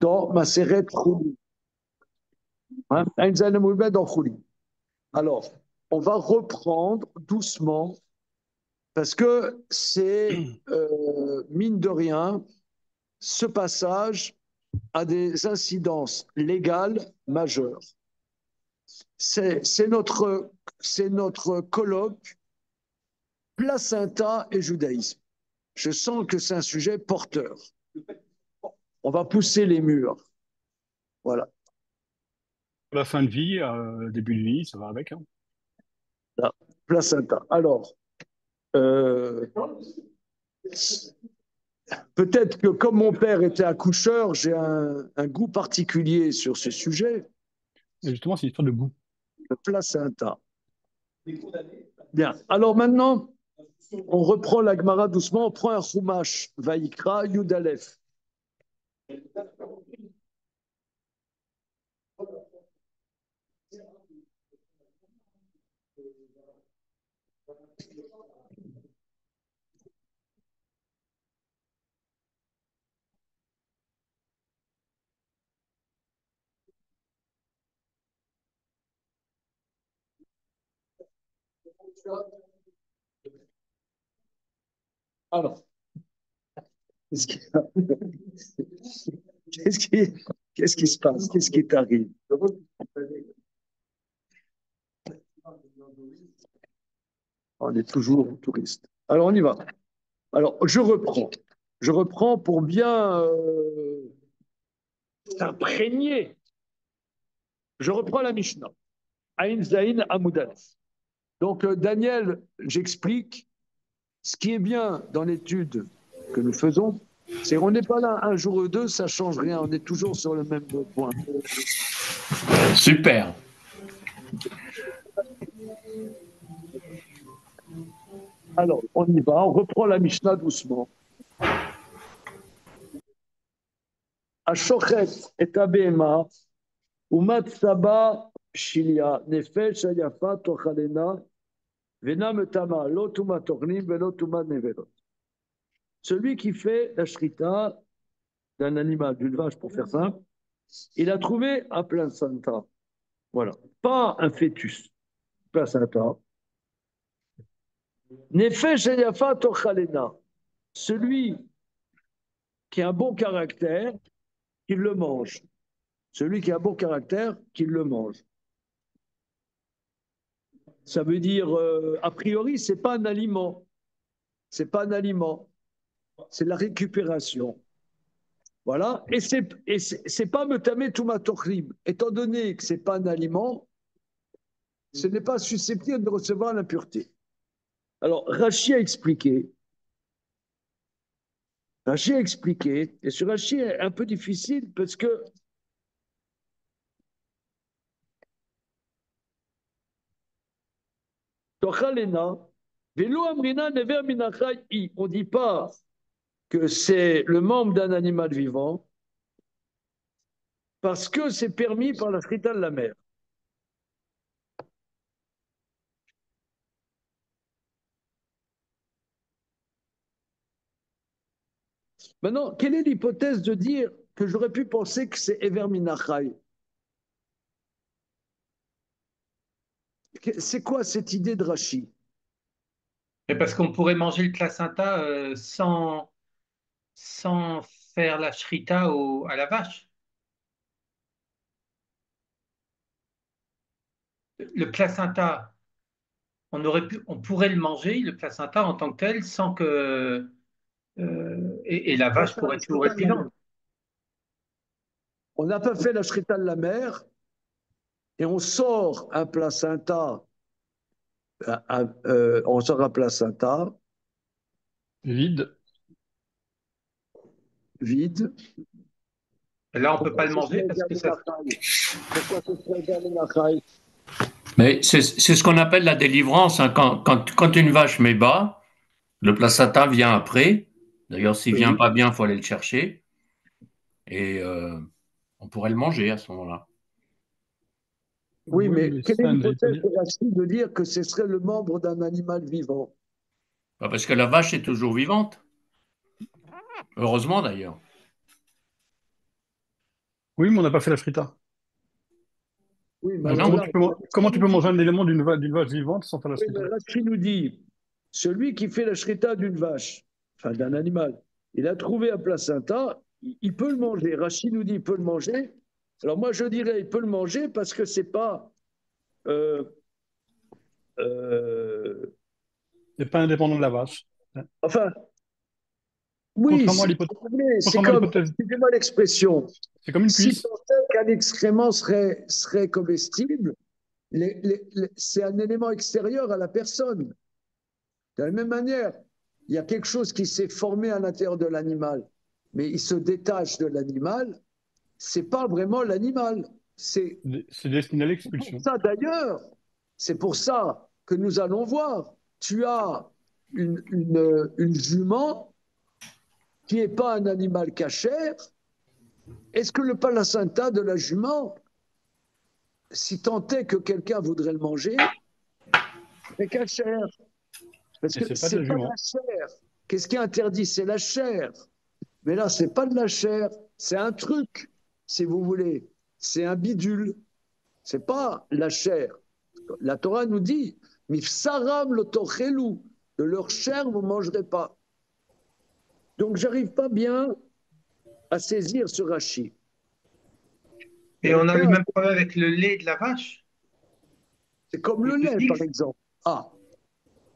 dans Maseret Chouli. Hein, Ein Zayin Amud dans Chouli. Alors, on va reprendre doucement parce que c'est, mine de rien, ce passage a des incidences légales majeures. C'est notre colloque placenta et judaïsme. Je sens que c'est un sujet porteur. On va pousser les murs. Voilà. La fin de vie, début de vie, ça va avec. Hein. Là, placenta. Alors, euh, peut-être que comme mon père était accoucheur, j'ai un goût particulier sur ce sujet. Et justement, c'est une histoire de goût. Le placenta. Bien. Alors maintenant, on reprend la Gemara doucement. On prend un Chumash, Vaikra, Yudalef. Alors, qu'est-ce qui, qu'est-ce qui, qu'est-ce qui se passe? Qu'est-ce qui t'arrive? On est toujours touriste. Alors, on y va. Alors, je reprends. Je reprends pour bien s'imprégner. Je reprends la Mishnah. Ain Zain Amoudas. Donc, Daniel, j'explique. Ce qui est bien dans l'étude que nous faisons, c'est qu'on n'est pas là un jour ou deux, ça ne change rien. On est toujours sur le même point. Super. Alors, on y va. On reprend la Mishnah doucement. Ashochet et Abema, Umat Saba Shilia, Nefesh Ayafa Tochalena, Venam Tama, Lotuma Tornim, Velotuma Nevelot. Celui qui fait la shrita d'un animal, d'une vache pour faire simple, il a trouvé un placenta. Voilà. Pas un fœtus. Placenta. Nefesh Ayafa Tochalena. Celui qui a un bon caractère, qu'il le mange. Celui qui a un bon caractère, qu'il le mange. Ça veut dire, a priori, c'est pas un aliment. C'est pas un aliment. C'est la récupération. Voilà. Et c'est pas metamé toumatochrim. Étant donné que c'est pas un aliment, ce n'est pas susceptible de recevoir l'impureté. Alors, Rachi a expliqué, et ce Rachi est un peu difficile parce que on ne dit pas que c'est le membre d'un animal vivant parce que c'est permis par la shrita de la mer. Maintenant, quelle est l'hypothèse de dire que j'aurais pu penser que c'est Ever Minachai? C'est quoi cette idée de Rachi? Et parce qu'on pourrait manger le placenta sans faire la shrita à la vache. Le placenta, on pourrait le manger, le placenta en tant que tel, sans que et la vache pourrait toujours être vivante. On n'a pas fait la shrita de la mer et on sort un placenta, on sort un placenta Vide. vide. Et là, on ne peut pas Pourquoi le ce serait manger parce Ever que ça. Minachai? Pourquoi ce serait Ever Minachai? Mais c'est ce qu'on appelle la délivrance. Hein. Quand une vache met bas, le placenta vient après. D'ailleurs, s'il vient Oui. pas bien, il faut aller le chercher. Et on pourrait le manger à ce moment-là. Oui, Oui, mais mais quelle est ça ne veut pas l'hypothèse dire. de Rachi de dire que ce serait le membre d'un animal vivant? Parce que la vache est toujours vivante. Heureusement d'ailleurs. Oui, mais on n'a pas fait la shrita. Oui, mais Ah alors non. là, Comment tu peux manger un élément d'une vache vivante sans faire la oui, mais shrita? Rashi nous dit, celui qui fait la shrita d'une vache, enfin d'un animal, il a trouvé un placenta, il peut le manger. Rashi nous dit, il peut le manger. Alors moi, je dirais, il peut le manger parce que c'est pas, euh, euh, C'est pas indépendant de la vache. enfin, oui, Contrairement à c'est contrairement à comme, l'hypothèse, excusez-moi l'expression, c'est comme une si cuisse. tant est qu'un excrément serait comestible, c'est un élément extérieur à la personne. De la même manière, il y a quelque chose qui s'est formé à l'intérieur de l'animal, mais il se détache de l'animal, c'est pas vraiment l'animal. C'est C'est destiné à pour l'expulsion. ça d'ailleurs, c'est pour ça que nous allons voir. Tu as une jument qui n'est pas un animal cachère. Est-ce que le placenta de la jument, si tant est que quelqu'un voudrait le manger, est cachère? Parce Et que c'est pas de c'est la pas de jument. la chair. Qu'est-ce qui est interdit? C'est la chair. Mais là, c'est pas de la chair, c'est un truc, si vous voulez. C'est un bidule. C'est pas la chair. La Torah nous dit, Mifsaram lotochelu, de leur chair, vous ne mangerez pas. Donc, j'arrive pas bien à saisir ce rachis. Et on a le Quelqu'un, même problème avec le lait de la vache. c'est comme On le te lait, dit par exemple. Ah,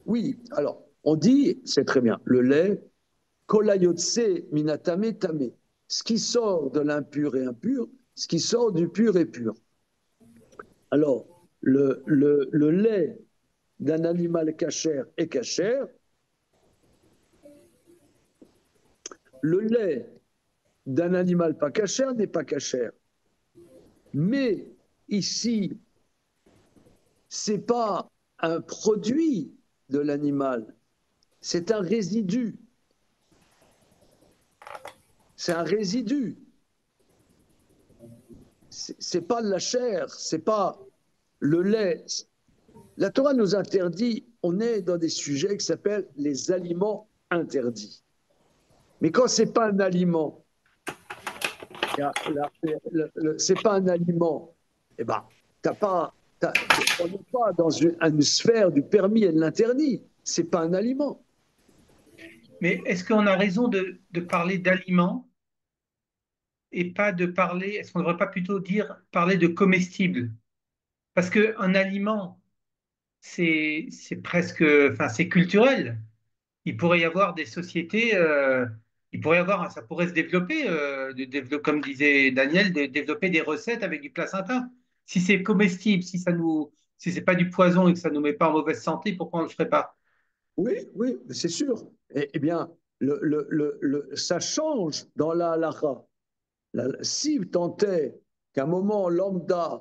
oui, alors, on dit, c'est très bien, le lait, kolayotse minatame tame. Ce qui sort de l'impur est impur, ce qui sort du pur est pur. Alors, le lait d'un animal cachère est cachère, le lait d'un animal pas cachère n'est pas cachère. Mais ici, c'est pas un produit de l'animal, c'est un résidu. C'est un résidu. C'est pas de la chair, c'est pas le lait. La Torah nous interdit, on est dans des sujets qui s'appellent les aliments interdits. Mais quand c'est pas un aliment, c'est pas un aliment, eh ben, t'as pas, on n'est pas dans une sphère du permis et de l'interdit. C'est pas un aliment. Mais est-ce qu'on a raison de parler d'aliments et pas de parler, est-ce qu'on ne devrait pas plutôt dire parler de comestibles? Parce qu'un aliment, c'est presque, enfin, c'est culturel. Il pourrait y avoir des sociétés, il pourrait y avoir, ça pourrait se développer, comme disait Daniel, de développer des recettes avec du placenta. Si c'est comestible, si c'est pas du poison et que ça nous met pas en mauvaise santé, pourquoi on le ferait pas? Oui, oui, c'est sûr. Eh bien, ça change dans la halakha. Si tant est qu'à un moment lambda,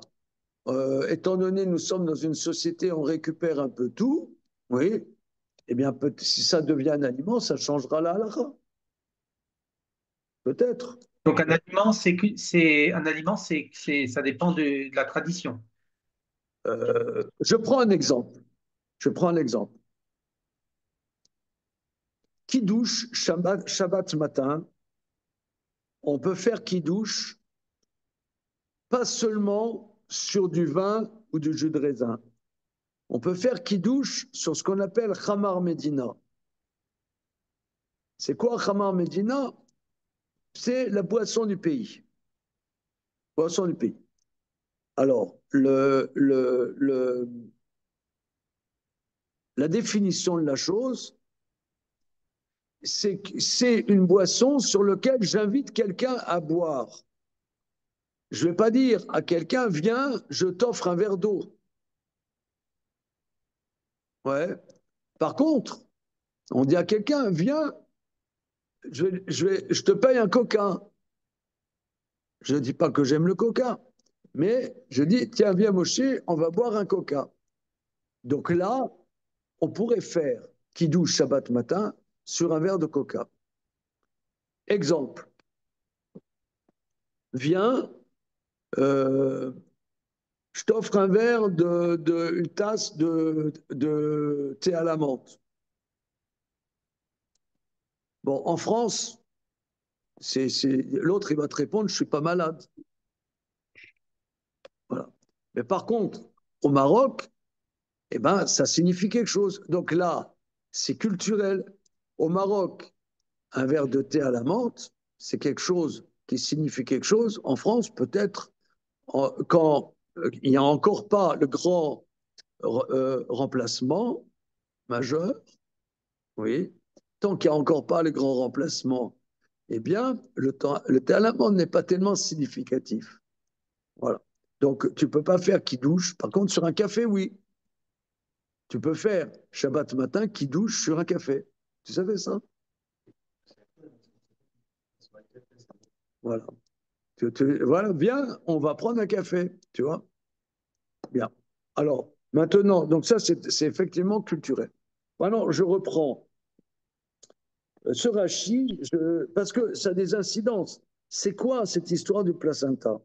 étant donné que nous sommes dans une société, on récupère un peu tout, oui, eh bien, si ça devient un aliment, ça changera la halakha. Peut-être. Donc un aliment, un aliment, ça dépend de la tradition. Je prends un exemple. Je prends un exemple. Kiddush, Shabbat matin, on peut faire Kiddush pas seulement sur du vin ou du jus de raisin. On peut faire Kiddush sur ce qu'on appelle Khamar Medina. C'est quoi Khamar Medina? C'est la boisson du pays. Boisson du pays. Alors, la définition de la chose, c'est une boisson sur laquelle j'invite quelqu'un à boire. Je ne vais pas dire à quelqu'un, viens, je t'offre un verre d'eau. Ouais. Par contre, on dit à quelqu'un, viens, je te paye un coca. Je ne dis pas que j'aime le coca, mais je dis, tiens, viens, Moshe, on va boire un coca. Donc là, on pourrait faire Kiddush Shabbat matin sur un verre de coca. Exemple, viens, euh, je t'offre un verre une tasse de thé à la menthe. Bon, en France, l'autre, il va te répondre, je ne suis pas malade. Mais par contre, au Maroc, eh ben, ça signifie quelque chose. Donc là, c'est culturel. Au Maroc, un verre de thé à la menthe, c'est quelque chose qui signifie quelque chose. En France, peut-être, quand il n'y a encore pas le grand remplacement majeur, oui, tant qu'il n'y a encore pas le grand remplacement, eh bien, le thé à la menthe n'est pas tellement significatif. Voilà. Donc, tu ne peux pas faire qui douche. Par contre, sur un café, oui. Tu peux faire Shabbat matin qui douche sur un café. Tu savais ça? Voilà. Voilà, viens, on va prendre un café, tu vois? Bien. Alors, maintenant, donc ça, c'est effectivement culturel. Maintenant, je reprends ce Rashi, parce que ça a des incidences. C'est quoi cette histoire du placenta?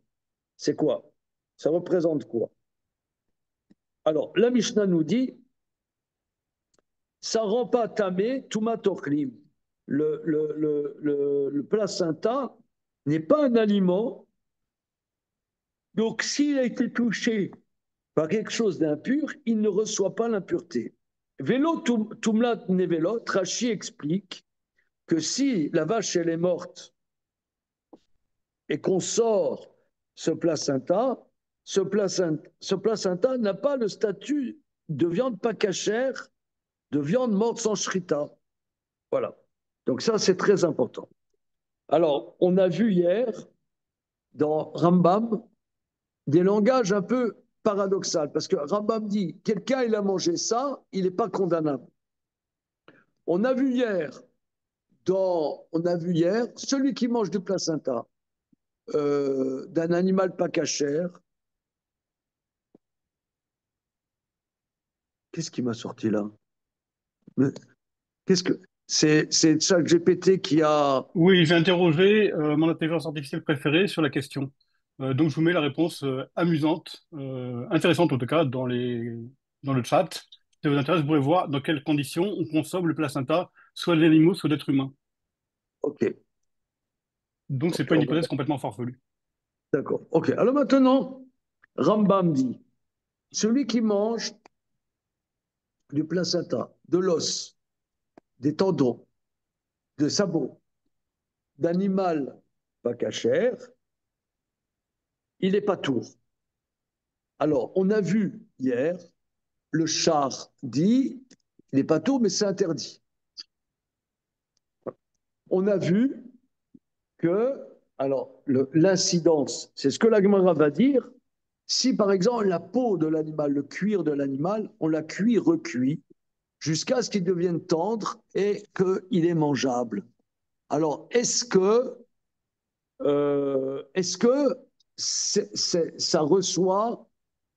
C'est quoi? Ça représente quoi? Alors, la Mishnah nous dit, ça ne rend pas tamé touma tochlim. Le placenta n'est pas un aliment, donc s'il a été touché par quelque chose d'impur, il ne reçoit pas l'impureté. Vélo tumlat nevelot, Rashi explique que si la vache elle est morte et qu'on sort ce placenta, ce placenta n'a pas le statut de viande pas cachère, de viande morte sans shrita. Voilà. Donc ça, c'est très important. Alors, on a vu hier dans Rambam des langages un peu paradoxaux, parce que Rambam dit, quelqu'un, il a mangé ça, il n'est pas condamnable. On a vu hier, celui qui mange du placenta d'un animal pas cachère, qu'est-ce qui m'a sorti là? Qu'est-ce que c'est ChatGPT qui a. Oui, j'ai interrogé mon intelligence artificielle préférée sur la question. Donc, je vous mets la réponse amusante, intéressante en tout cas, dans le chat. Si ça vous intéresse, vous pourrez voir dans quelles conditions on consomme le placenta, soit d'animaux, soit d'êtres humains. Ok, Donc, c'est ok, pas une hypothèse complètement farfelue. d'accord. Ok, alors maintenant, Rambam dit celui qui mange du placenta, de l'os, des tendons, de sabots, d'animal pas cachère, il est pas tour. Alors, on a vu hier, le char dit, il n'est pas tour, mais c'est interdit. On a vu que, alors, l'incidence, c'est ce que la Gemara va dire, si par exemple la peau de l'animal, le cuir de l'animal, on la cuit, recuit, jusqu'à ce qu'il devienne tendre et qu'il est mangeable. Alors, est-ce que ça reçoit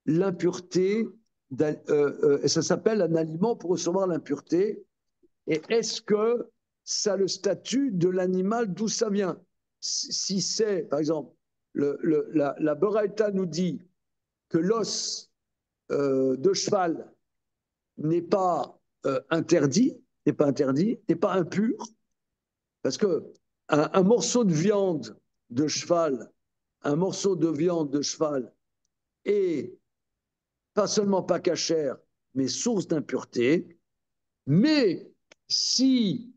l'impureté, ça s'appelle un aliment pour recevoir l'impureté, et est-ce que ça a le statut de l'animal d'où ça vient? Si c'est, par exemple, la Beraïta nous dit que l'os de cheval n'est pas interdit, n'est pas impur, parce que un morceau de viande de cheval, un morceau de viande de cheval est pas seulement pas cachère, mais source d'impureté. Mais si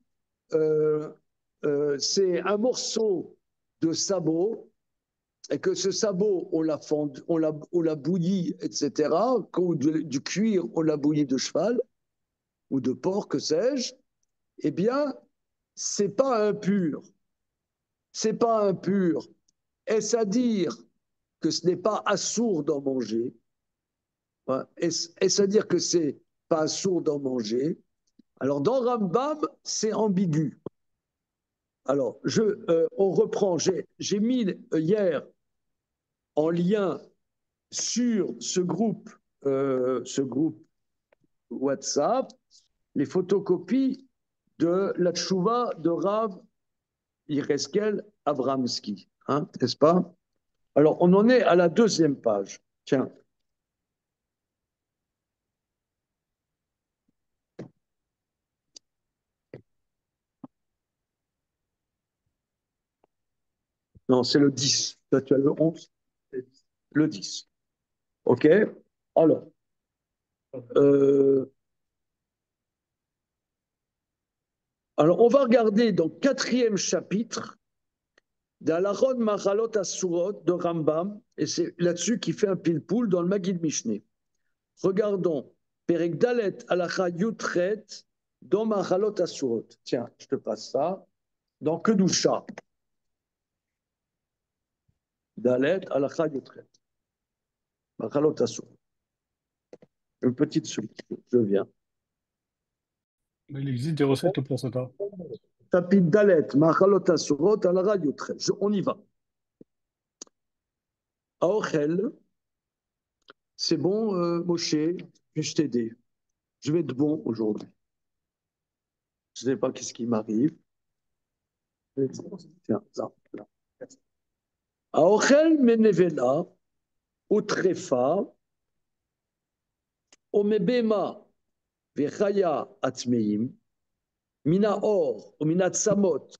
c'est un morceau de sabot et que ce sabot, on l'a bouilli, etc., ou du cuir, on l'a bouilli de cheval ou de porc, que sais-je, eh bien, c'est pas impur. C'est pas impur. Est-ce à dire que ce n'est pas assourd d'en manger? Est-ce à dire que c'est pas assourd d'en manger? Alors, dans Rambam, c'est ambigu. Alors, on reprend. J'ai mis hier en lien sur ce groupe WhatsApp, les photocopies de la tchouva de Rav Yereskel Abramski, hein, n'est-ce pas? Alors, on en est à la deuxième page. Tiens. Non, c'est le 10. Toi, tu as le 11. Le 10. OK? Alors, euh, on va regarder dans le 4e chapitre d'Alachot Machalot Asurot de Rambam, et c'est là-dessus qu'il fait un pile-poule dans le Maggid Mishneh. Regardons, Perek Dalet Alacha Yutret dans Machalot Asurot. Tiens, je te passe ça. Dans Kedusha. Dalet Alacha Yutret. Machalot Asurot. Une petite soupe, je viens. Mais il existe des recettes au placenta. Chapitre Dalet, Machalot Asurot, Alacha Yutret. On y va. Aochel, c'est bon, Moshe, puis-je t'aider? Je vais être bon aujourd'hui. Je ne sais pas qu'est-ce qui m'arrive. Tiens, ça, là. Aochel menevela, utrefa, omebema, vechaya atmeim, mina or, umina tsamot,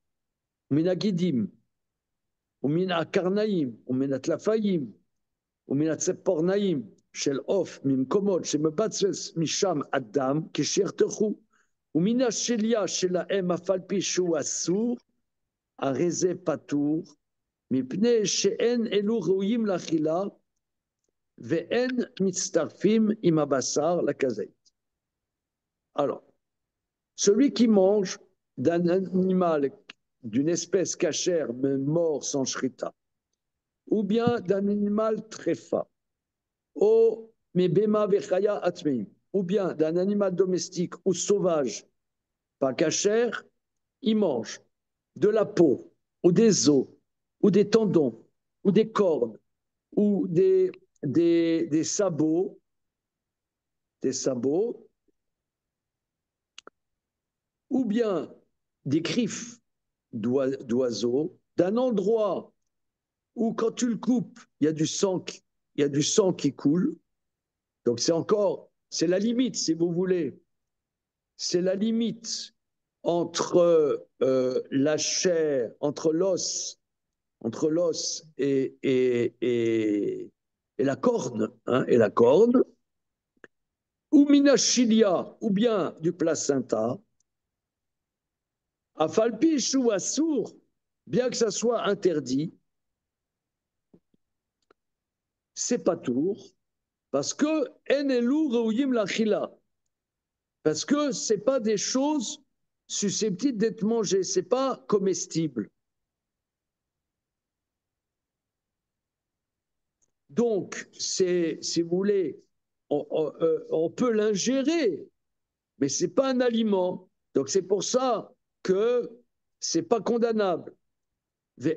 umina gidim, umina karnaim, umina tlafayim, umina tsepornaim, של עוף ממקומות שמבצבץ משם אדם כשירתחו ומן השליה שלהם אף על פי שהוא אסור, הרי זה פטור, מפני שאין אלו ראויים לאכילה ואין מצטרפים עם הבשר לכזית. Alors, celui qui mange d'un animal, d'une espèce cachère mais mort sans shrita, ou bien d'un animal tréfa, ou bien d'un animal domestique ou sauvage, pas cachère, il mange de la peau, ou des os, ou des tendons, ou des cornes, ou des sabots, ou bien des griffes d'oiseaux, d'un endroit où quand tu le coupes, il y a du sang qui coule. Donc c'est la limite, si vous voulez. C'est la limite entre la chair, entre l'os et la corne, hein, ou minachilia, ou bien du placenta, afalpish ou assour, bien que ça soit interdit, c'est pas tour, parce que enelu reuyim lachila, parce que c'est pas des choses susceptibles d'être mangées, c'est pas comestible. Donc, si vous voulez, on peut l'ingérer, mais ce n'est pas un aliment. Donc, c'est pour ça que ce n'est pas condamnable. Ça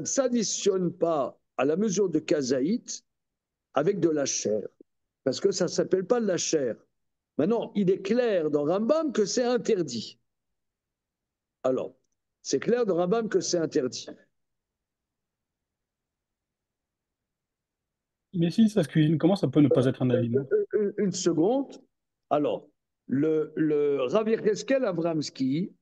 ne s'additionne pas à la mesure de kazaït avec de la chair, parce que ça ne s'appelle pas de la chair. Maintenant, il est clair dans Rambam que c'est interdit. Alors, c'est clair dans Rambam que c'est interdit. Mais si ça se cuisine, comment ça peut ne pas être un aliment? Une seconde. Alors, le Rav Yecheskel Avramski,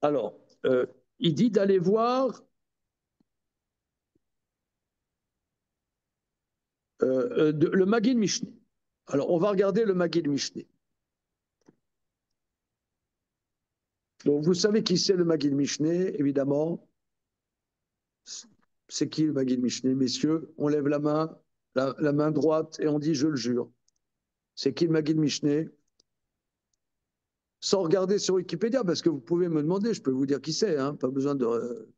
alors, il dit d'aller voir le Maggid Mishneh. Alors, on va regarder le Maggid Mishneh. Donc, vous savez qui c'est le Maggid Mishneh, évidemment. C'est qui le Maggid Mishneh, messieurs? On lève la main droite et on dit je le jure. C'est qui le Maggid Mishneh? Sans regarder sur Wikipédia, parce que vous pouvez me demander, je peux vous dire qui c'est, hein, pas besoin de.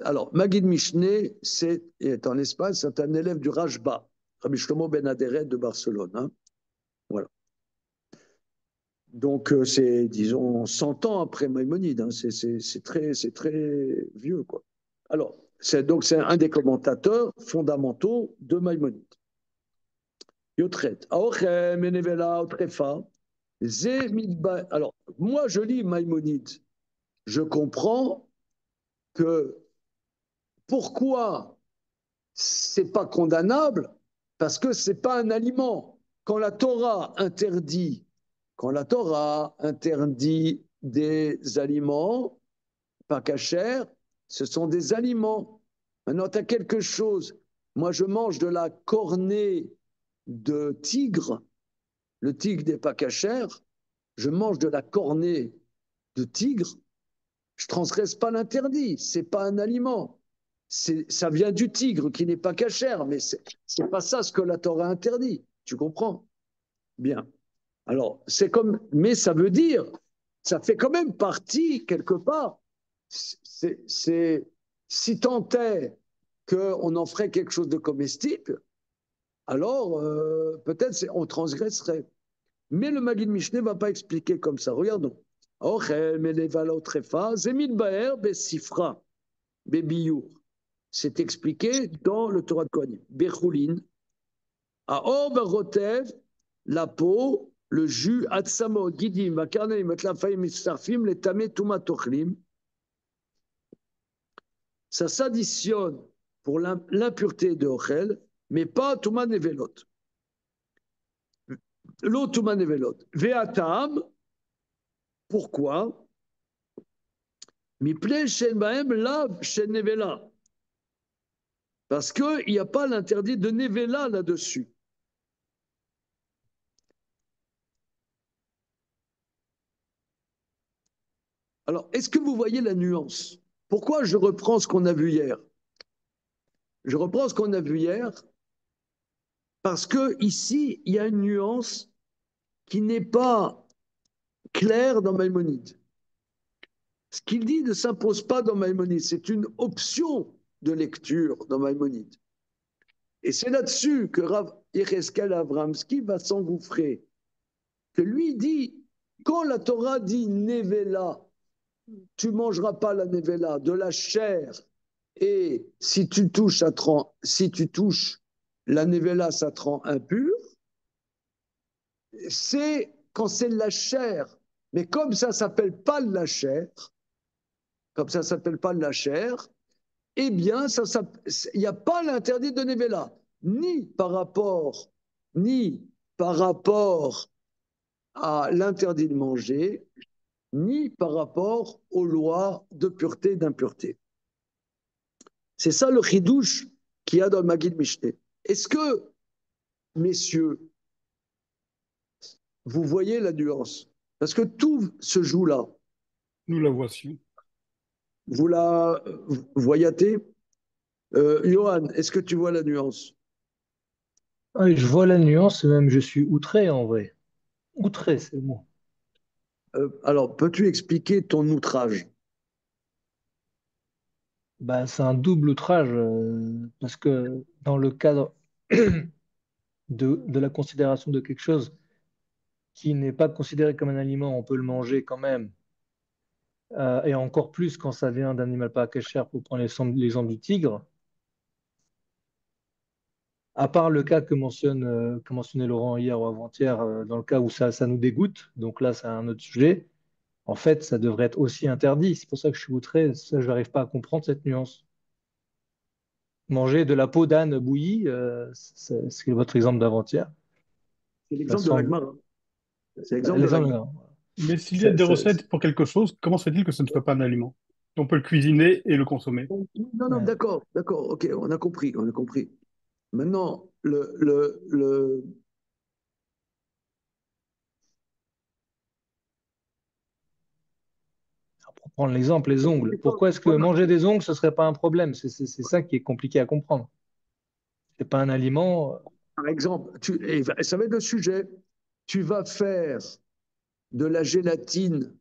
Alors, Maggid Mishneh, est en Espagne, c'est un élève du Rajba, Rabbi Shlomo Ben Aderet de Barcelone. Hein. Voilà. Donc, c'est, disons, 100 ans après Maïmonide. Hein. C'est très vieux, quoi. Alors, c'est un des commentateurs fondamentaux de Maïmonide. Yotret. Alors, moi, je lis Maïmonide. Je comprends que pourquoi c'est pas condamnable parce que c'est pas un aliment. Quand la Torah interdit, quand la Torah interdit des aliments pas cachers, ce sont des aliments. Maintenant, tu as quelque chose. Moi, je mange de la cornée de tigre. Le tigre n'est pas cachère. Je mange de la cornée de tigre. Je transgresse pas l'interdit. C'est pas un aliment. Ça vient du tigre qui n'est pas cachère, mais c'est pas ça ce que la Torah interdit. Tu comprends? Bien. Alors, c'est comme, mais ça veut dire, ça fait quand même partie quelque part. Si tant est qu'on en ferait quelque chose de comestible, alors peut-être on transgresserait. Mais le Maggid Mishneh ne va pas expliquer comme ça. Regardons. C'est expliqué dans le Torah de Kohanim. Bechulin, Aor Barotev, la peau, le jus, Atsamo, Gidim, Vakarnem, Metlafayim, Mitzarfim, les Tamé, Touma, Tochlim. Ça s'additionne pour l'impureté de Ochel, mais pas Touma Nevelot. L'eau Touma Nevelot. Veatam, pourquoi? Miple Shen Baem, Lav Shen Nevela. Parce qu'il n'y a pas l'interdit de Nevela là-dessus. Alors, est-ce que vous voyez la nuance? Pourquoi je reprends ce qu'on a vu hier? Je reprends ce qu'on a vu hier parce que ici, il y a une nuance qui n'est pas claire dans Maïmonide. Ce qu'il dit ne s'impose pas dans Maïmonide, c'est une option de lecture dans Maïmonide. Et c'est là-dessus que Rav Yecheskel Avramski va s'engouffrer. Que lui dit, quand la Torah dit Nevela, tu ne mangeras pas la Nevela, de la chair, et si tu touches la Nevela, ça te rend impur, c'est quand c'est de la chair. Mais comme ça ne s'appelle pas de la chair, eh bien, il n'y a pas l'interdit de Nevela, ni par rapport à l'interdit de manger, ni par rapport aux lois de pureté et d'impureté. C'est ça le chidouche qu'il y a dans le Maggid Mishneh. Est-ce que, messieurs, vous voyez la nuance? Parce que tout se joue là. Nous la voici. Vous la voyatez? Johan, est-ce que tu vois la nuance? Ah, je vois la nuance, même je suis outré en vrai. Outré, c'est le mot. Alors, peux-tu expliquer ton outrage? Bah, c'est un double outrage parce que dans le cadre de la considération de quelque chose qui n'est pas considéré comme un aliment, on peut le manger quand même. Et encore plus quand ça vient d'un animal pas cher, pour prendre l'exemple du tigre. À part le cas que mentionnait Laurent hier ou avant-hier, dans le cas où ça nous dégoûte, donc là c'est un autre sujet, en fait ça devrait être aussi interdit. C'est pour ça que je suis outré, ça, je n'arrive pas à comprendre cette nuance. Manger de la peau d'âne bouillie, c'est votre exemple d'avant-hier. C'est Ça l'exemple de semble. l'Agmara. C'est l'exemple de L'exemple, l'Agmara. non. Mais s'il y a des recettes pour quelque chose, comment se fait-il que ce ne soit pas un aliment? On peut le cuisiner et le consommer. Non, Ouais. d'accord, ok, on a compris. Maintenant, Pour prendre l'exemple, les ongles. Pourquoi est-ce que voilà. manger des ongles, ce ne serait pas un problème? C'est ça qui est compliqué à comprendre. C'est pas un aliment. Par exemple, et ça va être le sujet, tu vas faire de la gélatine,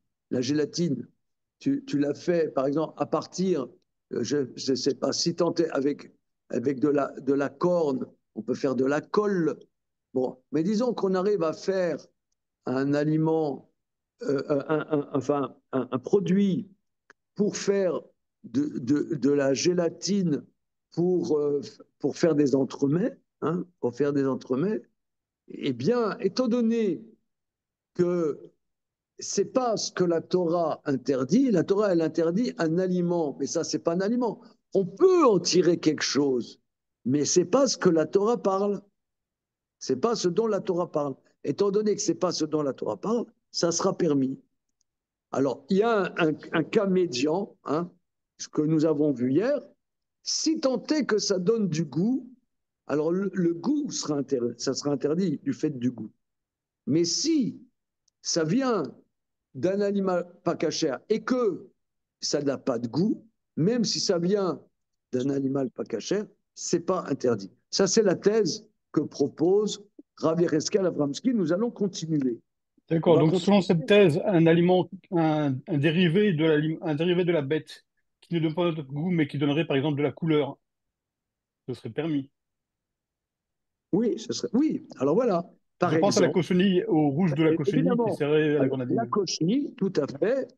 tu la fais, par exemple, à partir, je ne sais pas, si tant est avec de la corne, on peut faire de la colle. Bon, mais disons qu'on arrive à faire un aliment, enfin, un produit pour faire de la gélatine pour faire des entremets, hein, pour faire des entremets, eh bien, étant donné que c'est pas ce que la Torah interdit, la Torah, elle interdit un aliment, mais ça, c'est pas un aliment. On peut en tirer quelque chose, Mais ce n'est pas ce que la Torah parle. Ce n'est pas ce dont la Torah parle. Étant donné que ce n'est pas ce dont la Torah parle, ça sera permis. Alors, il y a un cas médian, hein, ce que nous avons vu hier. Si tant est que ça donne du goût, alors le goût ça sera interdit du fait du goût. Mais si ça vient d'un animal pas cachère et que ça n'a pas de goût, même si ça vient d'un animal pas cachère, c'est pas interdit. Ça, c'est la thèse que propose Rav Yereskel Avramsky. Nous allons continuer. D'accord, donc selon cette thèse, un dérivé de la bête qui ne donne pas de goût, mais qui donnerait par exemple de la couleur, ce serait permis. Oui, oui. Alors voilà, par Je pense à la exemple, cochenille, au rouge de la cochenille qui évidemment, serait la alors, la grenadine. cochenille, tout à fait.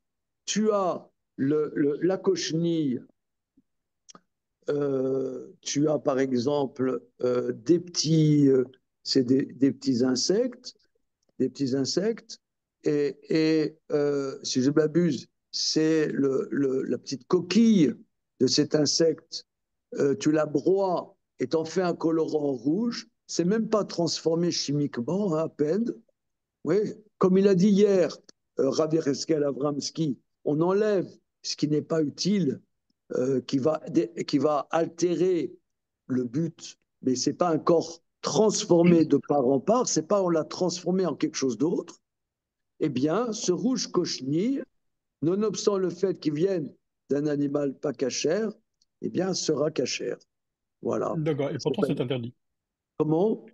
Tu as la cochenille, tu as par exemple des petits, c'est des petits insectes, et si je m'abuse, c'est la petite coquille de cet insecte. Tu la broies et t'en fais un colorant rouge. C'est même pas transformé chimiquement, hein, à peine. Oui, comme il a dit hier, Rav Yereskel Avramsky, on enlève ce qui n'est pas utile, qui va altérer le but, mais c'est pas encore transformé de part en part, c'est pas on l'a transformé en quelque chose d'autre. Eh bien, ce rouge cochenille, nonobstant le fait qu'il vienne d'un animal pas cachère, eh bien, sera cachère. Voilà. D'accord, et pourtant c'est interdit. Comment?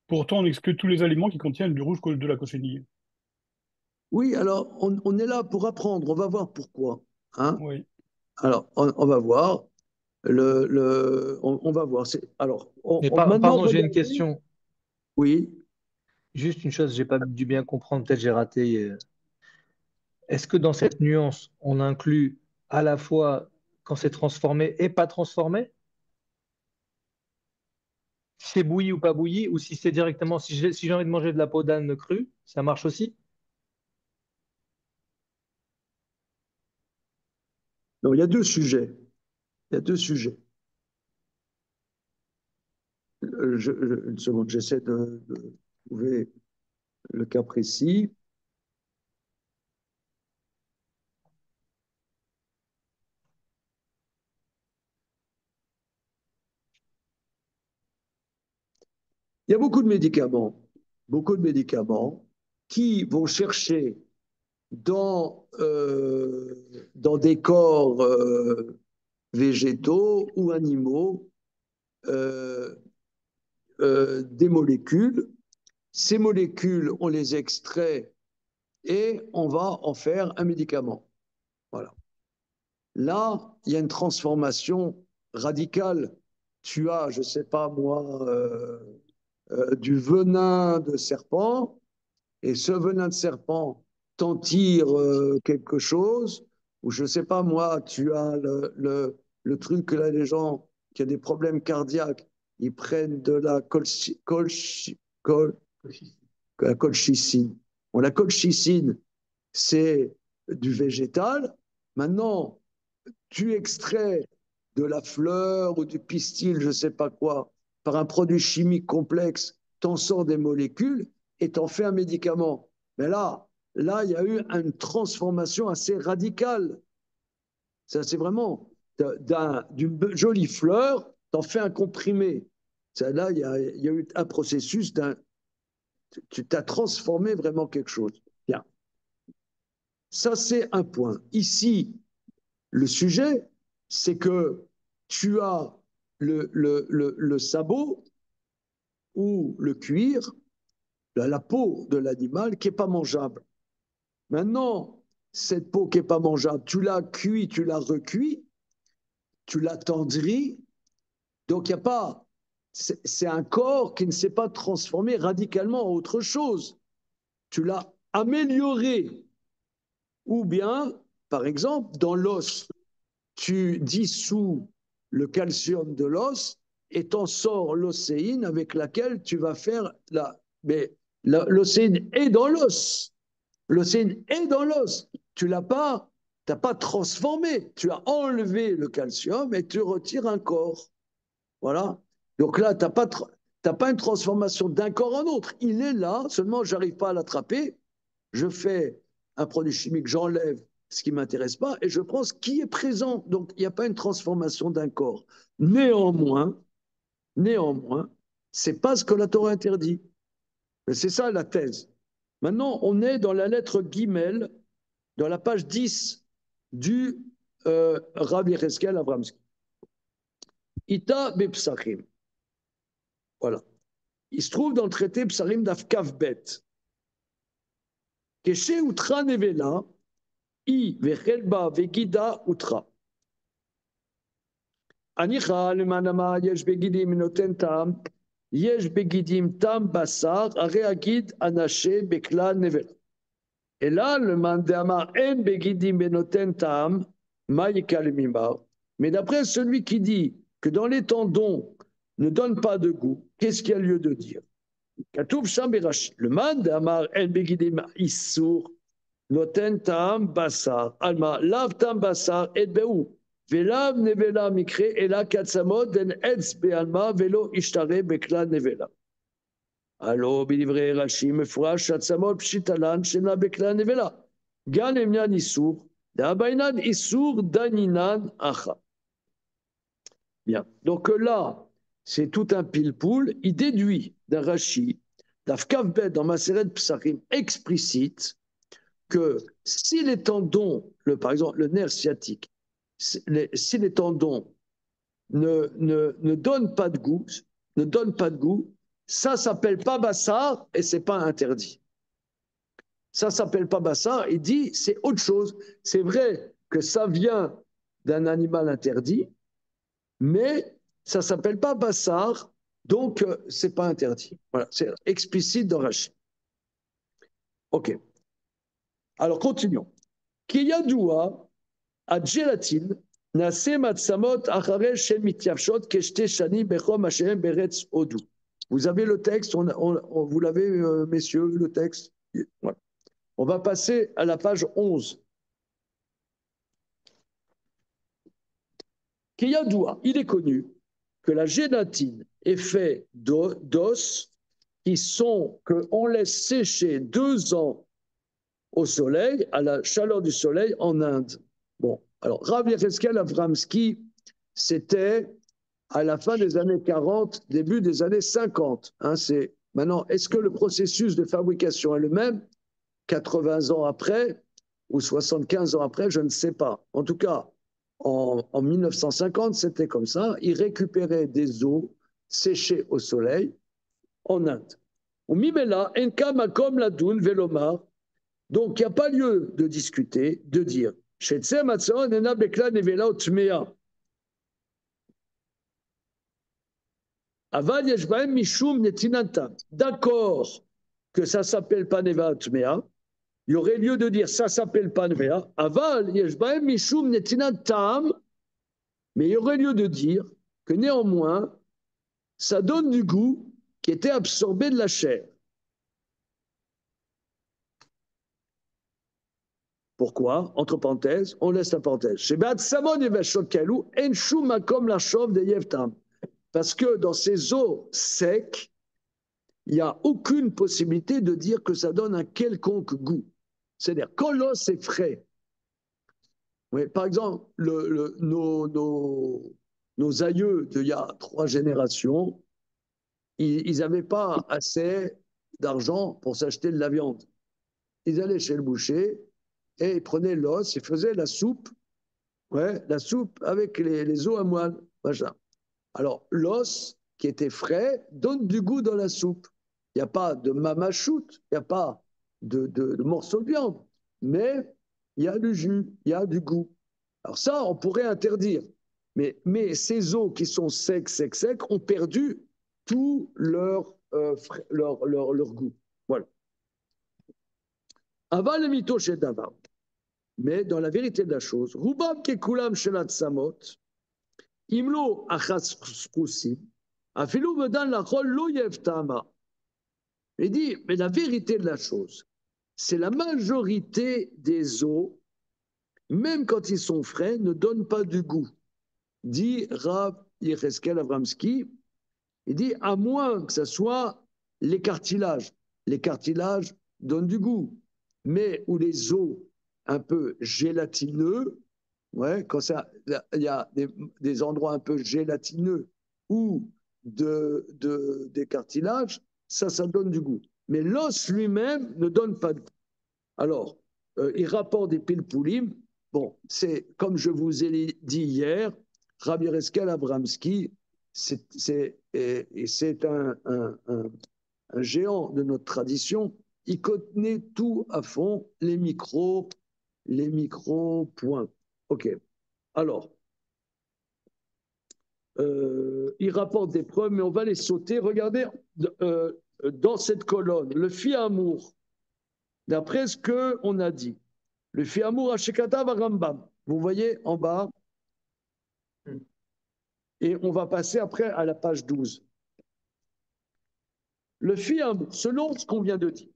Pourtant, on exclut tous les aliments qui contiennent du rouge de la cochenille. Oui, alors, on est là pour apprendre, on va voir pourquoi. Hein. Oui. Alors, on va voir. On va voir. Alors, Mais maintenant, pardon, j'ai une regardez. question. Oui. Juste une chose, j'ai pas dû bien comprendre, peut-être j'ai raté. Est-ce que dans cette nuance, on inclut à la fois quand c'est transformé et pas transformé? Si c'est bouilli ou pas bouilli, ou si c'est directement, si j'ai envie de manger de la peau d'âne crue, ça marche aussi? Non, il y a deux sujets. Il y a deux sujets. Une seconde, j'essaie de trouver le cas précis. Il y a beaucoup de médicaments qui vont chercher dans des corps végétaux ou animaux euh, des molécules. Ces molécules, on les extrait et on va en faire un médicament. Voilà. Là, il y a une transformation radicale. Tu as, je ne sais pas moi, du venin de serpent, et ce venin de serpent t'en tire quelque chose, ou je ne sais pas moi, tu as le truc que là, les gens qui ont des problèmes cardiaques, ils prennent de la colchicine. Bon, la colchicine, c'est du végétal. Maintenant, tu extrais de la fleur ou du pistil, je ne sais pas quoi, par un produit chimique complexe, t'en sors des molécules et t'en fais un médicament. Mais là, il y a eu une transformation assez radicale. Ça, c'est vraiment d'une jolie fleur, t'en fais un comprimé. Ça, là, il y a eu un processus tu t'as transformé vraiment quelque chose. Bien. Ça, c'est un point. Ici, le sujet, c'est que tu as le sabot ou le cuir, la peau de l'animal qui n'est pas mangeable. Maintenant, cette peau qui n'est pas mangeable, tu l'as cuit, tu l'as recuit, tu l'as tendri, donc il n'y a pas. C'est un corps qui ne s'est pas transformé radicalement en autre chose. Tu l'as amélioré. Ou bien, par exemple, dans l'os, tu dissous le calcium de l'os et t'en sors l'océine avec laquelle tu vas faire la. Mais l'océine est dans l'os. L'océine est dans l'os. Tu l'as pas, t'as pas transformé. Tu as enlevé le calcium et tu retires un corps. Voilà. Donc là, tu n'as pas une transformation d'un corps en autre. Il est là, seulement je n'arrive pas à l'attraper. Je fais un produit chimique, j'enlève ce qui ne m'intéresse pas et je prends ce qui est présent. Donc, il n'y a pas une transformation d'un corps. Néanmoins, c'est pas ce que la Torah interdit. C'est ça la thèse. Maintenant, on est dans la lettre Guimel, dans la page 10 du Rabbi Yecheskel Avramsky. Ita bepsachim. Voilà. Il se trouve dans le traité Psarim d'Afkav Bet. Keshe utra nevela, I vechelba vegida utra. Anicha lemanama yesh begidim noten tam, yesh begidim tam basar, are agid anashe bekla nevela. Et là, le mandama en begidim benoten tam, maïkal mimbar. Mais d'après celui qui dit que dans les tendons ne donne pas de goût, qu'est-ce qu'il y a lieu de dire? Le mandama en begidim issour, noten tam basar, alma lav tam basar et beou. Velav nevela mikre, et la katsamod den etz bealma velo ishtare bekla nevela. הלא בדברי רש"י מפורש שהצמות פשיטלן שאינה בכלל נבלה. גם לעניין איסור, דאבינן איסור דנינן אחא. Bien. Donc là, c'est tout un pile-poule. Il déduit d'un Rashi, d'Afkav Bet dans Maseret Psachim, explicite que si les tendons, par exemple le nerf sciatique, si les tendons ne donnent pas de goût, ça s'appelle pas bassar et c'est pas interdit. Ça s'appelle pas bassar, il dit c'est autre chose. C'est vrai que ça vient d'un animal interdit, mais ça s'appelle pas bassar, donc c'est pas interdit. Voilà, c'est explicite dans Rashi. Ok. Alors continuons. Kiyadoua à gélatine nase matsamot achare shel mityavshot keshte shani bechom hashem beretz odou. Vous avez le texte, vous l'avez, messieurs, le texte. Voilà. On va passer à la page 11. Kiyadoua, il est connu que la gélatine est faite d'os qu'on laisse sécher 2 ans au soleil, à la chaleur du soleil en Inde. Bon, alors Rav Yecheskel Avramsky, c'était à la fin des années 40, début des années 50. Hein, maintenant, est-ce que le processus de fabrication est le même 80 ans après ou 75 ans après? Je ne sais pas. En tout cas, en 1950, c'était comme ça. Ils récupéraient des os séchés au soleil en Inde. Donc, il n'y a pas lieu de discuter, de dire d'accord que ça s'appelle pas Neva Tmea, il y aurait lieu de dire ça s'appelle pas Neva, Aval Yeshbaem Mishum Netinantam, mais il y aurait lieu de dire que néanmoins, ça donne du goût qui était absorbé de la chair. Pourquoi? Entre parenthèses, on laisse la parenthèse. Parce que dans ces eaux secs, il n'y a aucune possibilité de dire que ça donne un quelconque goût. C'est-à-dire, quand l'os est frais, oui, par exemple, nos aïeux d'il y a 3 générations, ils n'avaient pas assez d'argent pour s'acheter de la viande. Ils allaient chez le boucher et ils prenaient l'os, ils faisaient la soupe, ouais, la soupe avec les os à moelle. Machin. Alors, l'os qui était frais donne du goût dans la soupe. Il n'y a pas de mamachoute, il n'y a pas de morceaux de viande, mais il y a du jus, il y a du goût. Alors ça, on pourrait interdire. Mais ces os qui sont secs, ont perdu tout leur goût. Voilà. Aval le mito chez Davar. Mais dans la vérité de la chose, Rubam kekulam shelat samot, imlo achas kousim, afilou medan lachol lo yeftama. Il dit, mais la vérité de la chose, c'est la majorité des os, même quand ils sont frais, ne donnent pas du goût. Dit Rav Yecheskel Avramsky, Il dit à moins que ce soit les cartilages. Les cartilages donnent du goût, mais où les os un peu gélatineux, ouais, quand il y a des endroits un peu gélatineux ou des cartilages, ça donne du goût. Mais l'os lui-même ne donne pas de goût. Alors, il rapporte des pilpoulim. Bon, c'est comme je vous ai dit hier, Rabbi Reskel Abramski, c'est un géant de notre tradition. Il connaît tout à fond, les micro-points. OK. Alors, il rapporte des preuves, mais on va les sauter. Regardez, dans cette colonne, le fi-amour, d'après ce qu'on a dit, le fi-amour Ashekata Rambam, vous voyez en bas, et on va passer après à la page 12. Le fi-amour, selon ce qu'on vient de dire,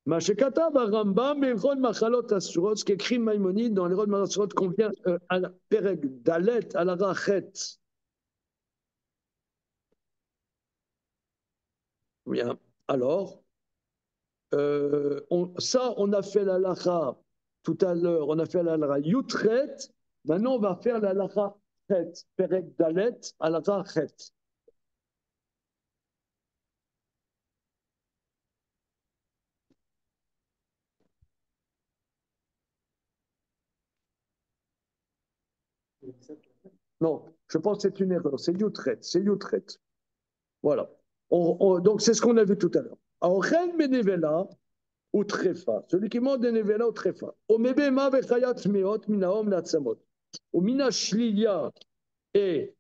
Mashekata Rambam, Eron Machalot Asurot, ce qu'écrit Maïmonide dans les Eron Machalot Asurot, qu'on vient à la Perek Dalet, à la Rachet. Bien, alors, on a fait la lacha tout à l'heure, on a fait la lacha Yutret, maintenant on va faire la lacha Chet, Perek Dalet, à la Chet. Non, je pense que c'est une erreur, c'est Yutret, c'est Yutret. Voilà. Donc c'est ce qu'on a vu tout à l'heure. Aochen Benevela, ou Trefa, celui qui mange des Nevela ou Trefa. Omebema vechayat meot minaom natzamot. Ou mina shliya et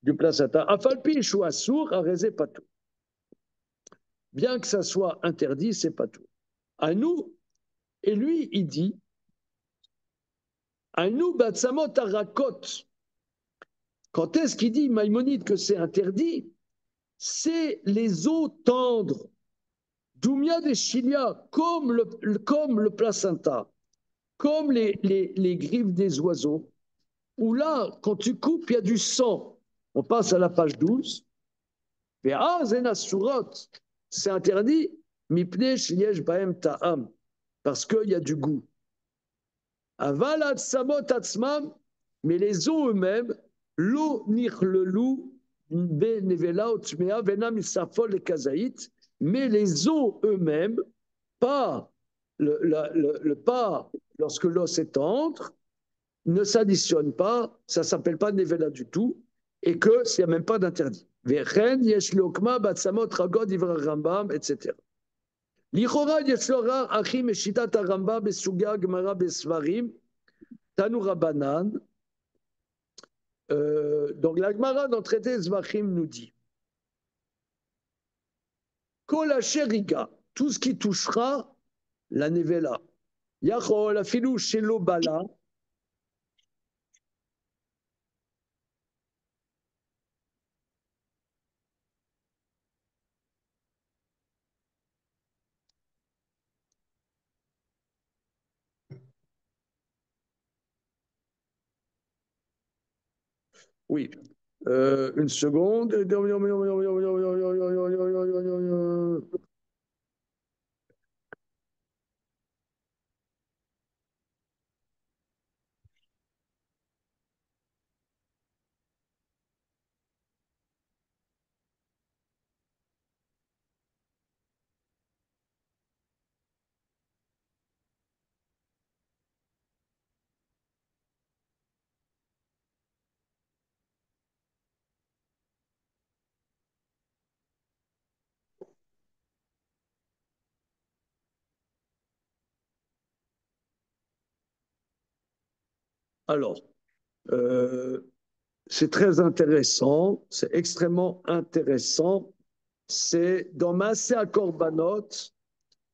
du placenta. Afalpi ou assour, arrêtez pas tout. Bien que ça soit interdit, c'est pas tout. À nous, et lui, il dit, à nous, batzamot arakot. Quand est-ce qu'il dit, Maïmonide, que c'est interdit? C'est les os tendres. Doumia des chilia, comme le placenta, comme les griffes des oiseaux, où là, quand tu coupes, il y a du sang. On passe à la page 12. C'est interdit, parce qu'il y a du goût. Mais les os eux-mêmes, l'eau nirlelu, mais les os eux-mêmes, pas pas lorsque l'os est tendre, ne s'additionnent pas, ça ne s'appelle pas nevela du tout, et qu'il n'y a même pas d'interdit. Etc. לכאורה יש לו אחי משיטת הרמב"ם בסוגי הגמרא בספרים, תנו רבנן. Donc la Gemara dans le traité Zvachim nous dit Kol asheriga, tout ce qui touchera la nevela, yachol afilu shelo bala. Oui, une seconde. Alors, c'est très intéressant, c'est extrêmement intéressant. C'est dans Maaseh Korbanot,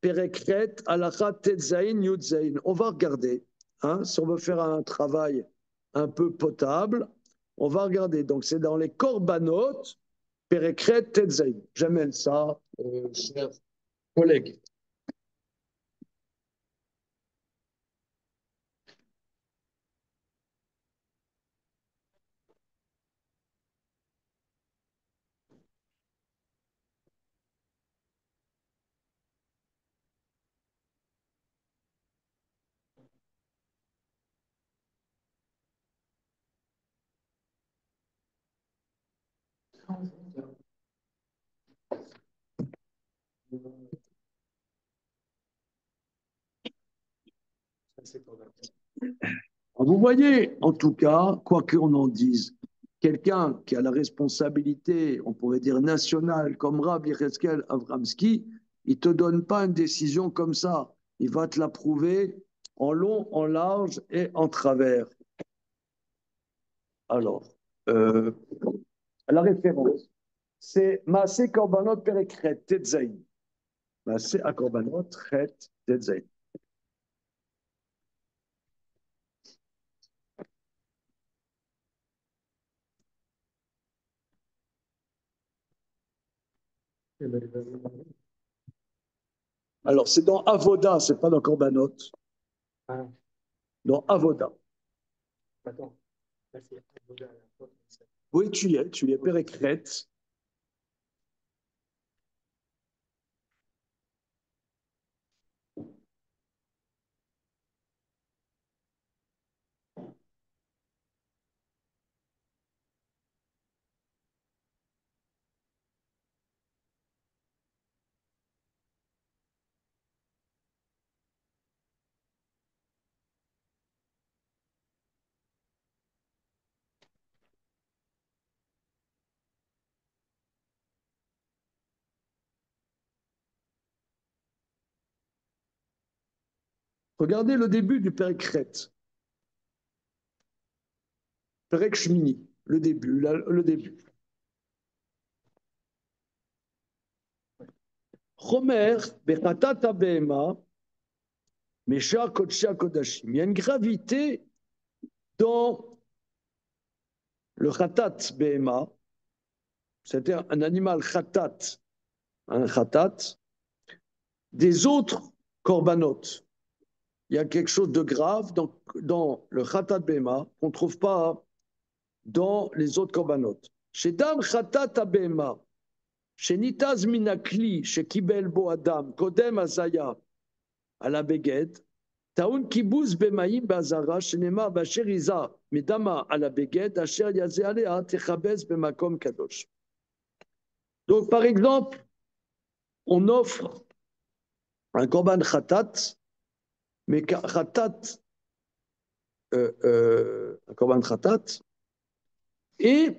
Perekret, Alachat Tetzain, Yudzain. On va regarder, hein, si on veut faire un travail un peu potable, on va regarder. Donc, c'est dans les Korbanot, Perekret, Tetzain. J'amène ça, chers collègues. Vous voyez, en tout cas, quoi qu'on en dise, quelqu'un qui a la responsabilité, on pourrait dire nationale, comme Rabbi Yecheskel Avramski, il ne te donne pas une décision comme ça. Il va te l'approuver en long, en large et en travers. Alors, euh, la référence, c'est Maaseh Korbanot Perekret Tetzain. Maaseh Korbanot Chet Tetzain. Alors, c'est dans Avoda, c'est pas dans Korbanot. Ah, Dans Avoda. attends. Là, c'est Avoda, là. Oui, tu y es, Pérécret. Regardez le début du Pérécret. Pérek Shmini, le début, le début. Chomer, Bechatata Behema, Mesha Kodsha Kodashim. Il y a une gravité dans le Khatat Behema, c'est-à-dire un animal Khatat, un Khatat, des autres Korbanot. Il y a quelque chose de grave dans le Khatat Behema qu'on ne trouve pas dans les autres Korbanot. Chez Dam Khatat Behema, chez Nitaz Minakli, chez Kibel Bo Adam, Kodem Azaya, à la Beged, Taoun Kibouz Bemaïm Bazara, Shenema Basher Iza, Medama à la Beged, Asher Yazé Alea, Techabez Bemakom Kadosh. Donc, par exemple, on offre un korban khatat, mais khatat, un korban khatat, et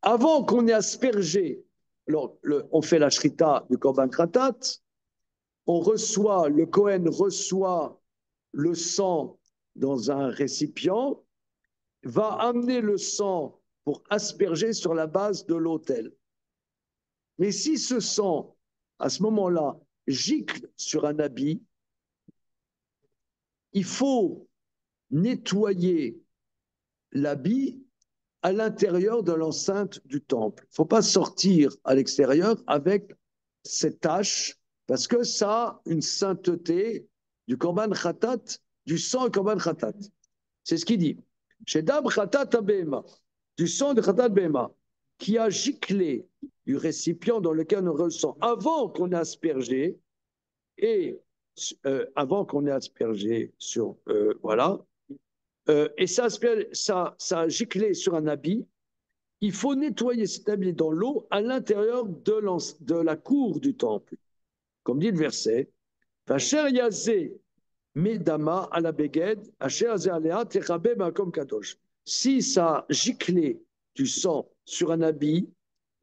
avant qu'on ait aspergé, alors, on fait la shrita du korban khatat, on reçoit, le Kohen reçoit le sang dans un récipient, va amener le sang pour asperger sur la base de l'autel. Mais si ce sang, à ce moment-là, gicle sur un habit, il faut nettoyer l'habit à l'intérieur de l'enceinte du temple. Il ne faut pas sortir à l'extérieur avec cette tache, parce que ça a une sainteté du korban khatat, du sang korban khatat. C'est ce qu'il dit. Chez Dam khatat abema, du sang de khatat bema, qui a giclé du récipient dans lequel on ressent avant qu'on ait aspergé, et avant qu'on ait aspergé sur, voilà, et ça a giclé sur un habit, il faut nettoyer cet habit dans l'eau à l'intérieur de la cour du temple. Comme dit le verset, Vacher yazé medama à la beged, asher yazé alea techabe makom kadosh. Si ça a giclé du sang sur un habit,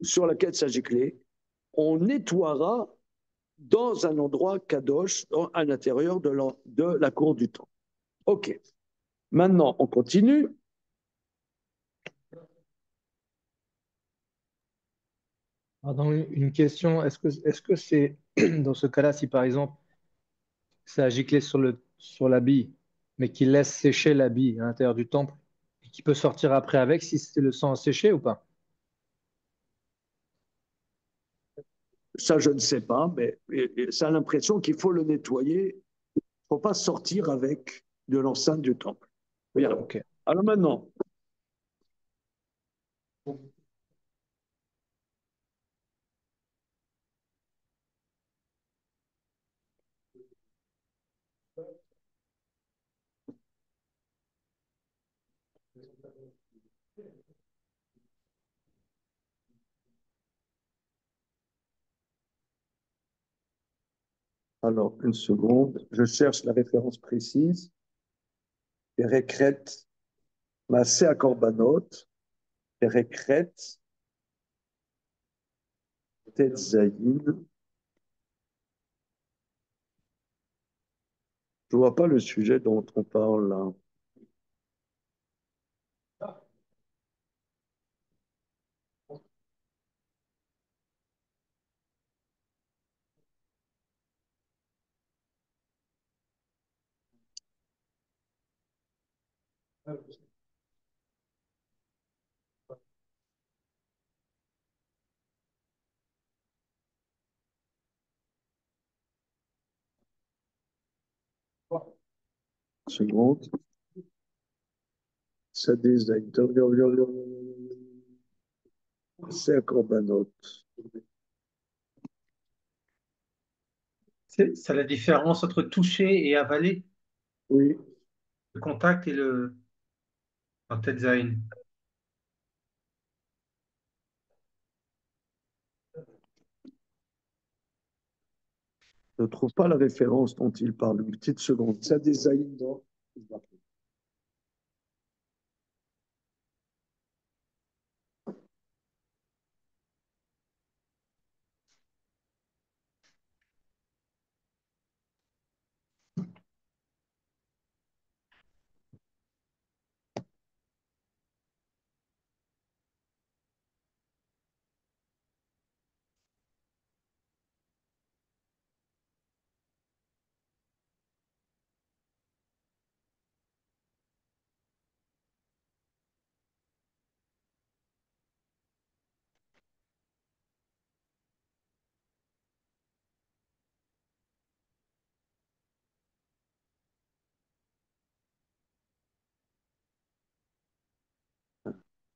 sur laquelle ça a giclé, on nettoiera dans un endroit kadosh, à l'intérieur de la cour du temple. Ok. Maintenant, on continue. Pardon, une question, est-ce que c'est dans ce cas-là, si par exemple ça a giclé sur l'habit, mais qu'il laisse sécher l'habit à l'intérieur du temple, et qu'il peut sortir après avec si c'est le sang séché ou pas? Ça, je ne sais pas, mais ça a l'impression qu'il faut le nettoyer. Il ne faut pas sortir avec de l'enceinte du temple. Bien. Ok. Alors maintenant, Alors, une seconde, je cherche la référence précise. Perekret, Maaseh Korbanot, Perekret, Tetzaïn. Je ne vois pas le sujet dont on parle là. Une seconde. Sadézaïn. C'est Korbanot. C'est la différence entre toucher et avaler, Oui. le contact et le en Tetzain. Je ne trouve pas la référence dont il parle. Une petite seconde. Sadézaïn, non.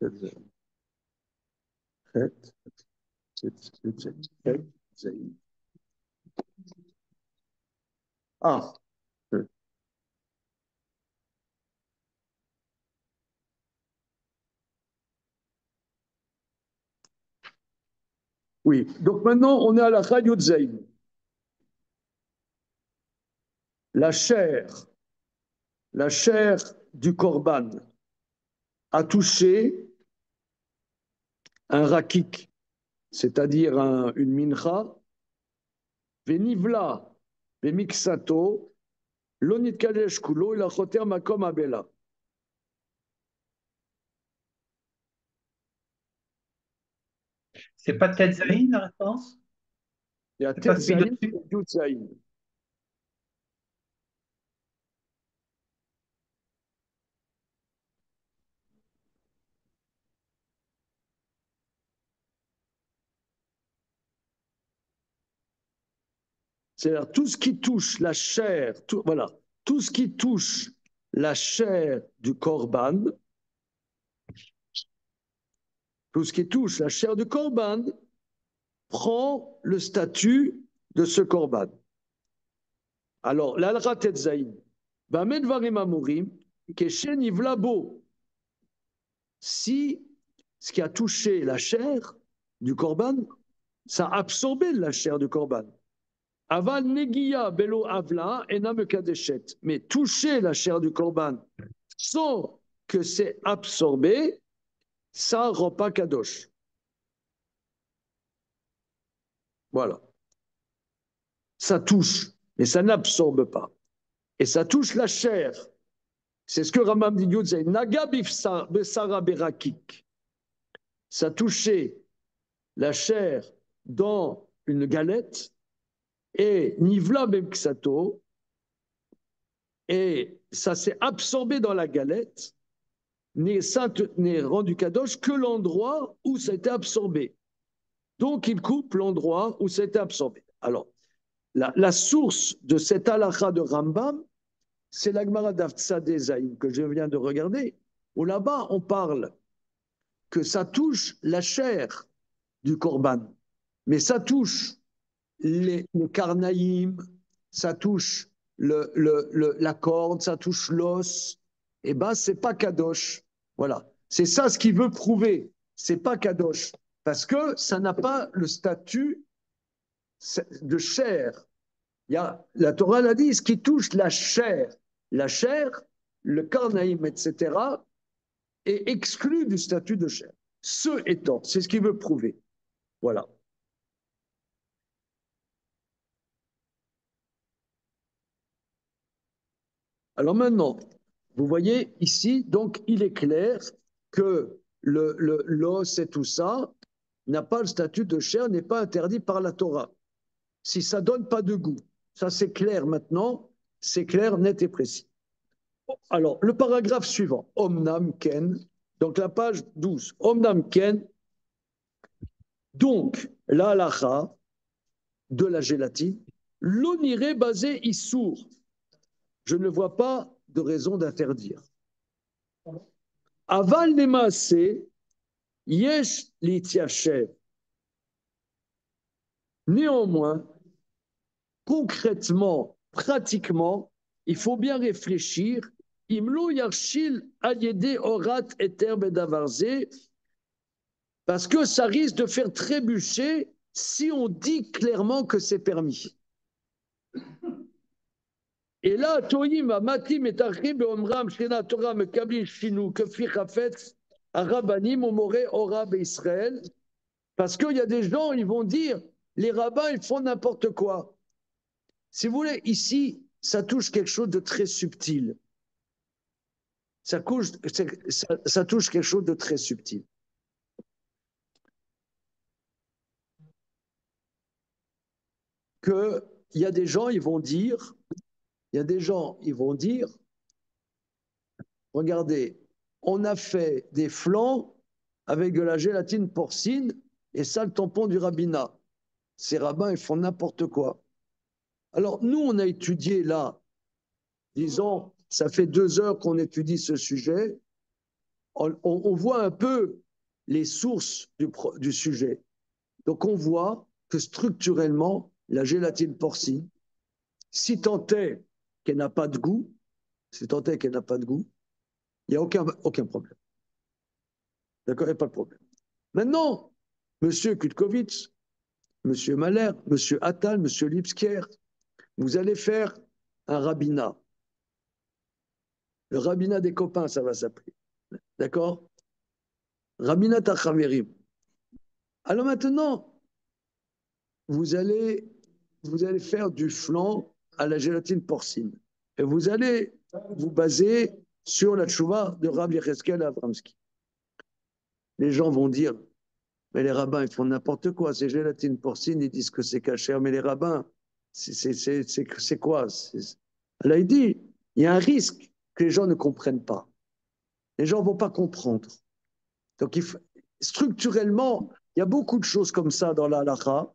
Tetzaïn. Tetzaïn. Ah. Oui. Donc maintenant, on est à la Chayotzaïn. La chair du korban a touché un rakik, c'est-à-dire une mincha, venivla, vemiksato, lonit kadesh kulo, il a choter makom abela. C'est pas Tetzain la référence? Il y a C'est pas celui tetzaïn dessus? et yutzaïn. C'est-à-dire tout ce qui touche la chair, voilà, tout ce qui touche la chair du korban, tout ce qui touche la chair du korban prend le statut de ce korban. Alors, l'alra tetzaïn, Bamed varim amurim, keshen ivlabo. Si ce qui a touché la chair du korban, ça a absorbé la chair du korban. Aval negia belo avla enam kadeshet. Mais toucher la chair du korban sans que c'est absorbé, ça ne rend pas kadosh. Voilà. Ça touche, mais ça n'absorbe pas. Et ça touche la chair. C'est ce que Ramam dit Yodzei. Naga besara berakik. Ça touchait la chair dans une galette et nivla bemksato, et ça s'est absorbé dans la galette, n'est rendu kadosh que l'endroit où ça a été absorbé. Donc il coupe l'endroit où ça a été absorbé. Alors, la source de cette halakha de Rambam, c'est la Gemara d'Avtsadeh que je viens de regarder, où là-bas on parle que ça touche la chair du korban, mais ça touche le carnaïm, ça touche la corde, ça touche l'os, et ben c'est pas kadosh. Voilà, c'est ça ce qu'il veut prouver. C'est pas kadosh parce que ça n'a pas le statut de chair. La Torah l'a dit, ce qui touche la chair, le karnaïm, etc., est exclu du statut de chair. Ce étant, c'est ce qu'il veut prouver. Voilà. Alors maintenant, vous voyez ici, donc il est clair que l'os et tout ça n'a pas le statut de chair, n'est pas interdit par la Torah. Si ça donne pas de goût, ça c'est clair maintenant, c'est clair, net et précis. Alors, le paragraphe suivant, Omnam Ken, donc la page 12, Omnam Ken, donc la halacha de la gélatine, l'oniré basé issour. Je ne vois pas de raison d'interdire. Aval lemaase, yesh litiachev. Néanmoins, concrètement, pratiquement, il faut bien réfléchir. Imlo yarshil ayede orat eter bedavarze, parce que ça risque de faire trébucher si on dit clairement que c'est permis. Et là, Toyim, Matim et Tachim, Beomram, Shena Torah, Mekabli, Shinu, Kefi Chafetz, Arabanim, Omore, Ora, Israël. Parce qu'il y a des gens, ils vont dire, les rabbins, ils font n'importe quoi. Si vous voulez, ici, ça touche quelque chose de très subtil. Ça touche quelque chose de très subtil. Que il y a des gens, ils vont dire, regardez, on a fait des flancs avec de la gélatine porcine et ça le tampon du rabbinat. Ces rabbins, ils font n'importe quoi. Alors, nous, on a étudié là, disons, ça fait 2 heures qu'on étudie ce sujet, on voit un peu les sources du sujet. Donc, on voit que structurellement, la gélatine porcine, si tant est qu'elle n'a pas de goût, il n'y a aucun problème. D'accord, il n'y a pas de problème. Maintenant, M. Kutkovitz, M. Mahler, M. Attal, M. Lipsker, vous allez faire un rabbinat. Le rabbinat des copains, ça va s'appeler. D'accord? Rabbinat Achaverim. Alors maintenant, vous allez faire du flan à la gélatine porcine. Et vous allez vous baser sur la tchouva de Rabbi Yecheskel Avramski. Les gens vont dire, mais les rabbins, ils font n'importe quoi. C'est gélatine porcine, ils disent que c'est cachère, mais les rabbins, c'est quoi? Alors il dit, il y a un risque que les gens ne comprennent pas. Les gens ne vont pas comprendre. Donc, structurellement, il y a beaucoup de choses comme ça dans la halakha,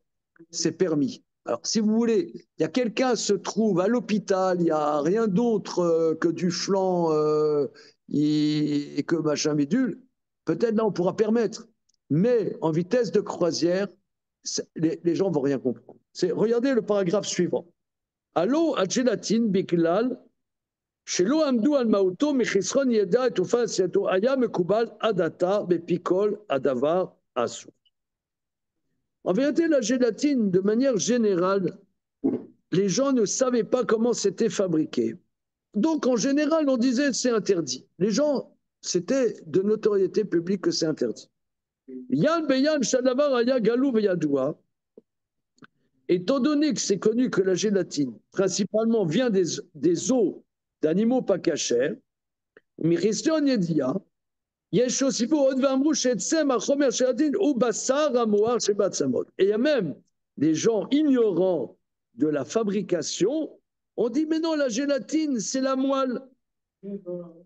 c'est permis. Alors, si vous voulez, il y a quelqu'un se trouve à l'hôpital, il n'y a rien d'autre que du flan et que machin bidule, peut-être là on pourra permettre. Mais en vitesse de croisière, les gens ne vont rien comprendre. Regardez le paragraphe suivant. Allo adjelatine biklal שלא עמדו על מהותו מחסרון ידע את תופעת עשייתו, היה מקובל עד עתה בפי כל הדבר אסור. En vérité, la gélatine, de manière générale, les gens ne savaient pas comment c'était fabriqué. Donc, en général, on disait c'est interdit. Les gens, c'était de notoriété publique que c'est interdit. Yan beyan shadavar aya galou veyadoua. Étant donné que c'est connu que la gélatine, principalement, vient des os d'animaux pas cachers, מחיסיון ידיעה, יש שהוסיפו עוד ואמרו שעצם החומר של הדין הוא בשר המואר שבעצמות. Et il y a même des gens ignorants de la fabrication, on dit mais non, la gélatine, c'est la moelle.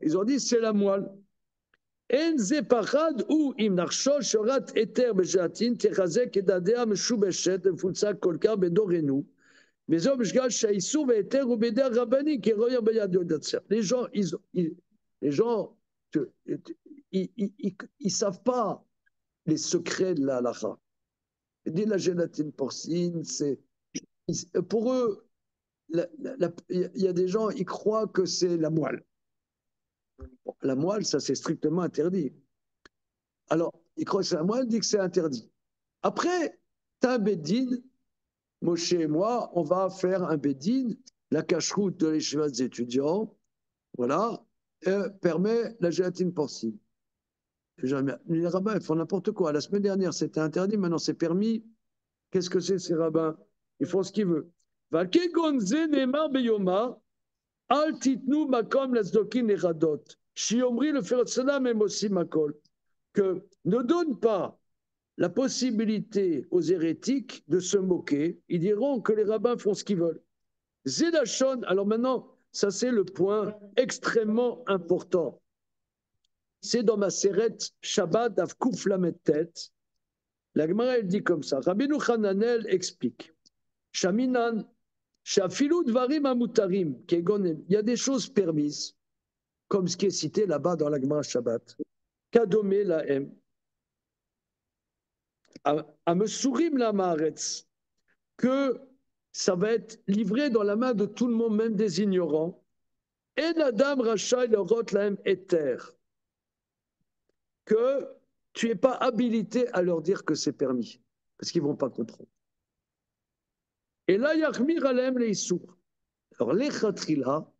Ils ont dit c'est la moelle. אין זה פחד הוא אם נחשוב שורת היתר בג'לטין תחזק את הדעה המשובשת ומפוצה כל כך בדורנו, וזהו בשגל שהאיסור והיתר הוא בידי הרבני כרויה בידו דצר. Les gens, ils savent pas les secrets de la halakha. Ils disent la gélatine porcine, pour eux, il y a des gens, ils croient que c'est la moelle. Bon, la moelle, ça c'est strictement interdit. Alors, ils croient que c'est la moelle, ils disent que c'est interdit. Après, tu as un beddin Moshe et moi, on va faire un bédine, la cache-route de l'échevage des étudiants, voilà, permet la gélatine porcine. Les rabbins, ils font n'importe quoi. La semaine dernière, c'était interdit, maintenant c'est permis. Qu'est-ce que c'est, ces rabbins? Ils font ce qu'ils veulent. Al titnu makom lasdokin eradot. Shiomri le ferotsalam et mosim makol. Que ne donne pas la possibilité aux hérétiques de se moquer. Ils diront que les rabbins font ce qu'ils veulent. Zedachon, alors maintenant, ça c'est le point extrêmement important. C'est dans ma sérette Shabbat Avkouf Lametet. La Gemara, elle dit comme ça. Rabbeinu Hananel explique. Shaminan, Shafilu Dvarim Amutarim, il y a des choses permises, comme ce qui est cité là-bas dans la Gemara Shabbat. Kadomé Lahem. À me sourim la Maaretz, que ça va être livré dans la main de tout le monde, même des ignorants. Et la dame Rachai le Rot Lahem Eter. Que tu n'es pas habilité à leur dire que c'est permis, parce qu'ils ne vont pas comprendre. Et là, Yachmir Alem les Issour. Alors, les Khatrila,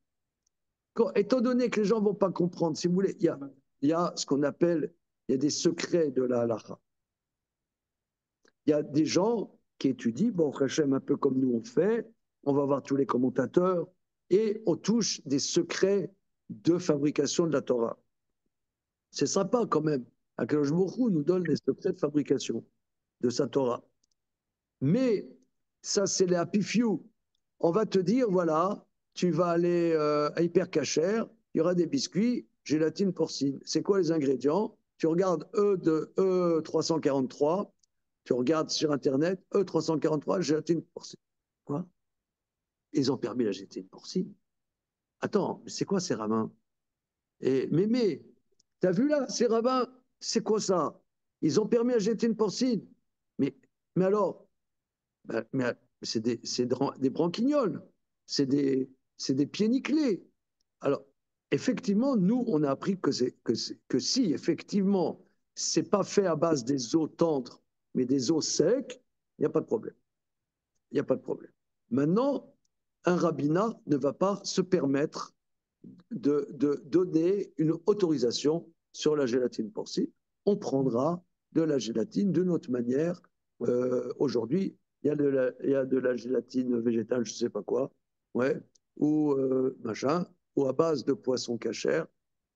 étant donné que les gens ne vont pas comprendre, si vous voulez, il y a ce qu'on appelle, il y a des secrets de la halakha. Il y a des gens qui étudient, bon, Hachem, un peu comme nous on fait, on va voir tous les commentateurs, et on touche des secrets de fabrication de la Torah. C'est sympa quand même. Akadosh Baruch Hu nous donne les secrets de fabrication de sa Torah. Mais ça, c'est les happy few. On va te dire, voilà, tu vas aller à Hyper Cacher, il y aura des biscuits, gélatine porcine. C'est quoi les ingrédients? Tu regardes E343, tu regardes sur Internet, E343, gélatine porcine. Quoi? Ils ont permis la gélatine porcine. Attends, mais c'est quoi ces rabbins? Et Mémé, t'as vu là, ces rabbins, c'est quoi ça? Ils ont permis la gélatine porcine. Mais alors, mais c'est des branquignoles, c'est des pieds nickelés. Alors, effectivement, nous, on a appris que si, effectivement, c'est pas fait à base des os tendres, mais des os secs, il n'y a pas de problème. Il n'y a pas de problème. Maintenant, un rabbinat ne va pas se permettre de donner une autorisation sur la gélatine porcine. On prendra de la gélatine d'une autre manière. Aujourd'hui, il y a de la gélatine végétale, je ne sais pas quoi, ouais, ou machin, ou à base de poisson cachère.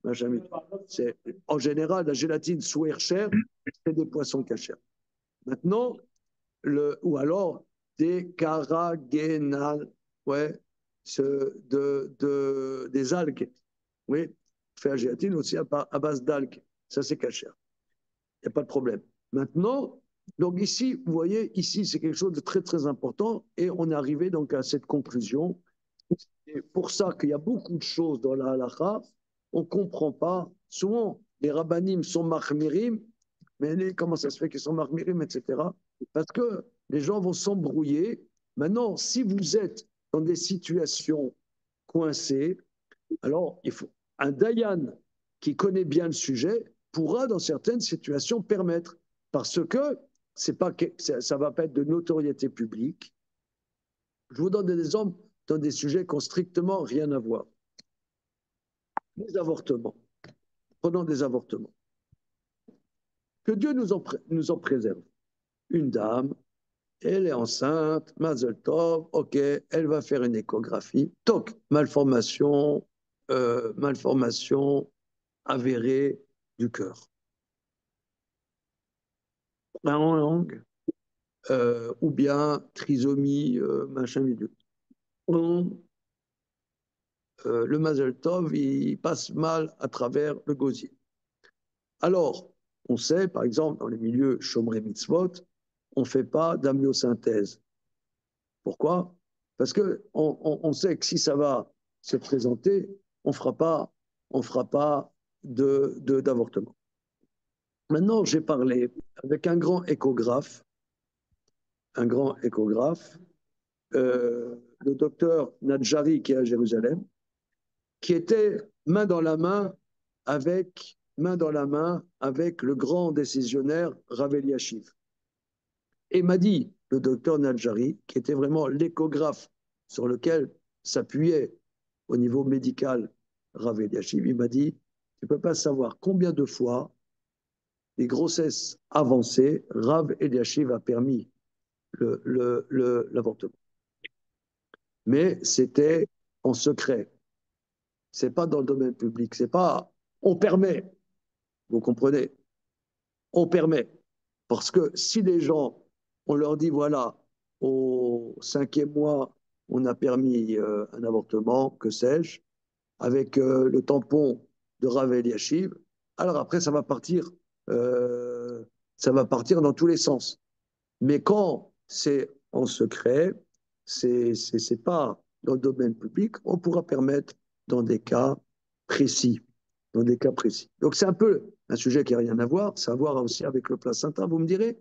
En général, la gélatine sous Hercher, c'est des poissons cachères. Maintenant, ou alors des caragénales, ouais, des algues. Oui, fait la gélatine aussi à base d'algues. Ça, c'est cachère. Il n'y a pas de problème. Maintenant, donc ici, vous voyez, ici, c'est quelque chose de très, très important et on est arrivé donc à cette conclusion. C'est pour ça qu'il y a beaucoup de choses dans la halakha, on ne comprend pas. Souvent, les rabbanim sont marmirim, mais comment ça se fait qu'ils sont marmirim, etc. Parce que les gens vont s'embrouiller. Maintenant, si vous êtes dans des situations coincées, alors il faut un dayan qui connaît bien le sujet pourra, dans certaines situations, permettre. Parce que ça ne va pas être de notoriété publique. Je vous donne des exemples dans des sujets qui n'ont strictement rien à voir. Les avortements. Prenons des avortements. Que Dieu nous en préserve. Une dame, elle est enceinte, Mazel Tov, ok, elle va faire une échographie. Toc, malformation avérée du cœur. En langue, ou bien trisomie, machin milieu. Le Mazel Tov, il passe mal à travers le gosier. Alors, on sait, par exemple, dans les milieux Shomrei Mitzvot, on ne fait pas d'amniosynthèse. Pourquoi? Parce qu'on sait que si ça va se présenter, on ne fera pas d'avortement. Maintenant, j'ai parlé avec un grand échographe, le docteur Nadjari, qui est à Jérusalem, qui était main dans la main avec le grand décisionnaire Rav Eliashiv. Et il m'a dit, le docteur Nadjari, qui était vraiment l'échographe sur lequel s'appuyait au niveau médical Rav Eliashiv, il m'a dit, tu ne peux pas savoir combien de fois les grossesses avancées, Rav Eliashiv a permis l'avortement. Mais c'était en secret. C'est pas dans le domaine public. C'est pas on permet. Vous comprenez? On permet. Parce que si les gens, on leur dit voilà, au 5e mois, on a permis un avortement, que sais-je, avec le tampon de Rav Eliashiv, alors après ça va partir dans tous les sens. Mais quand c'est en secret, c'est pas dans le domaine public, on pourra permettre dans des cas précis. Dans des cas précis. Donc c'est un peu un sujet qui n'a rien à voir, ça a à voir aussi avec le placenta, vous me direz.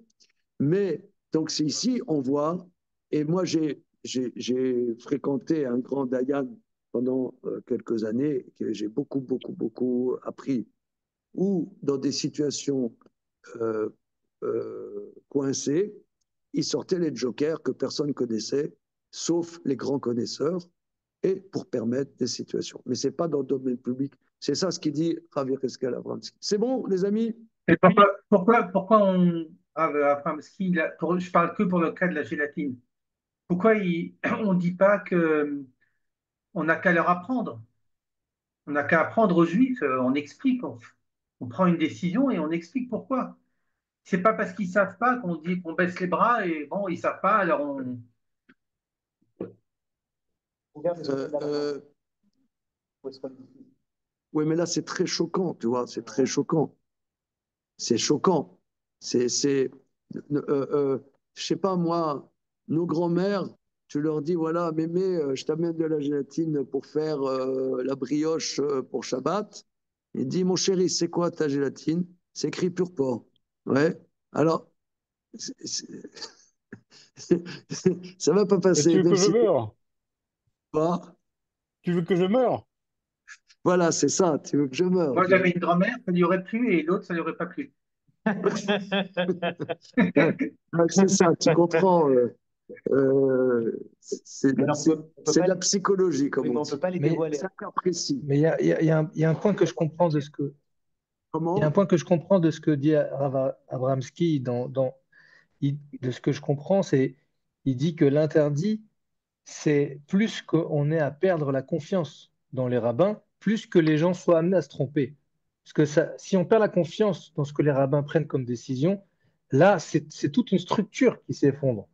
Mais donc c'est ici, on voit, et moi j'ai fréquenté un grand Dayan pendant quelques années, que j'ai beaucoup appris, ou dans des situations euh, coincées, il sortait les jokers que personne ne connaissait, sauf les grands connaisseurs, et pour permettre des situations. Mais ce n'est pas dans le domaine public. C'est ça ce qu'il dit Javier Escal Abramski. C'est bon, les amis? Et pourquoi on. Abramski, je parle que pour le cas de la gélatine. Pourquoi on ne dit pas que on n'a qu'à leur apprendre? On n'a qu'à apprendre aux Juifs, on explique, on prend une décision et on explique pourquoi. C'est pas parce qu'ils savent pas qu'on dit qu'on baisse les bras et bon, ils savent pas, alors on. Euh, oui, mais là, c'est très choquant, tu vois, c'est très choquant. C'est choquant. Je sais pas, moi, nos grands-mères, tu leur dis, voilà, mémé, je t'amène de la gélatine pour faire la brioche pour Shabbat. Il dit, mon chéri, c'est quoi ta gélatine? C'est écrit pur porc. Ouais. Alors, c'est- c'est- ça va pas Et tu passer, veux même que je si meure? pas. Tu veux que je meure? Voilà, c'est ça, tu veux que je meure. Moi, j'avais une grand-mère, ça lui aurait plu et l'autre, ça lui aurait pas plu. Ouais, ouais, c'est ça, tu comprends. C'est Mais c'est de la psychologie, comme Oui, mais on on ne peut dit. pas les mais dévoiler. C'est un cas précis. mais il y a un point que je comprends de ce que il y a un Comment? point que je comprends de ce que dit Abramski de ce que je comprends, c'est il dit que l'interdit, c'est plus qu'on ait à perdre la confiance dans les rabbins, plus que les gens soient amenés à se tromper. Parce que si on perd la confiance dans ce que les rabbins prennent comme décision, là, c'est toute une structure qui s'effondre.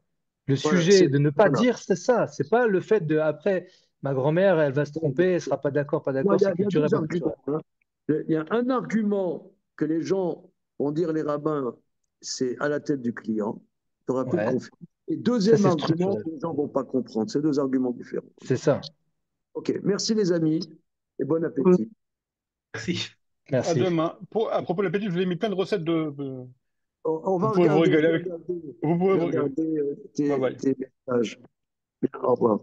Le Voilà, sujet de ne pas voilà. dire, c'est ça. C'est pas le fait de, après, ma grand-mère, elle va se tromper, elle sera pas Non, d'accord, il y c'est a, il y a culturel, deux pas culturel. arguments, hein. Il y a un argument que les gens vont dire, les rabbins, c'est à la tête du client, tu n'auras plus de Ouais, confiance. Et ça deuxième c'est argument, structurel. les gens ne vont pas comprendre. C'est deux arguments différents. C'est ça. Ok, merci les amis et bon appétit. Merci. À Merci. demain. À propos de l'appétit, je vous ai mis plein de recettes On va vous pourrez vous regarder, régaler avec. Vous je pourrez vais vous régaler. regarder Bye bye. tes messages. Bien, au revoir.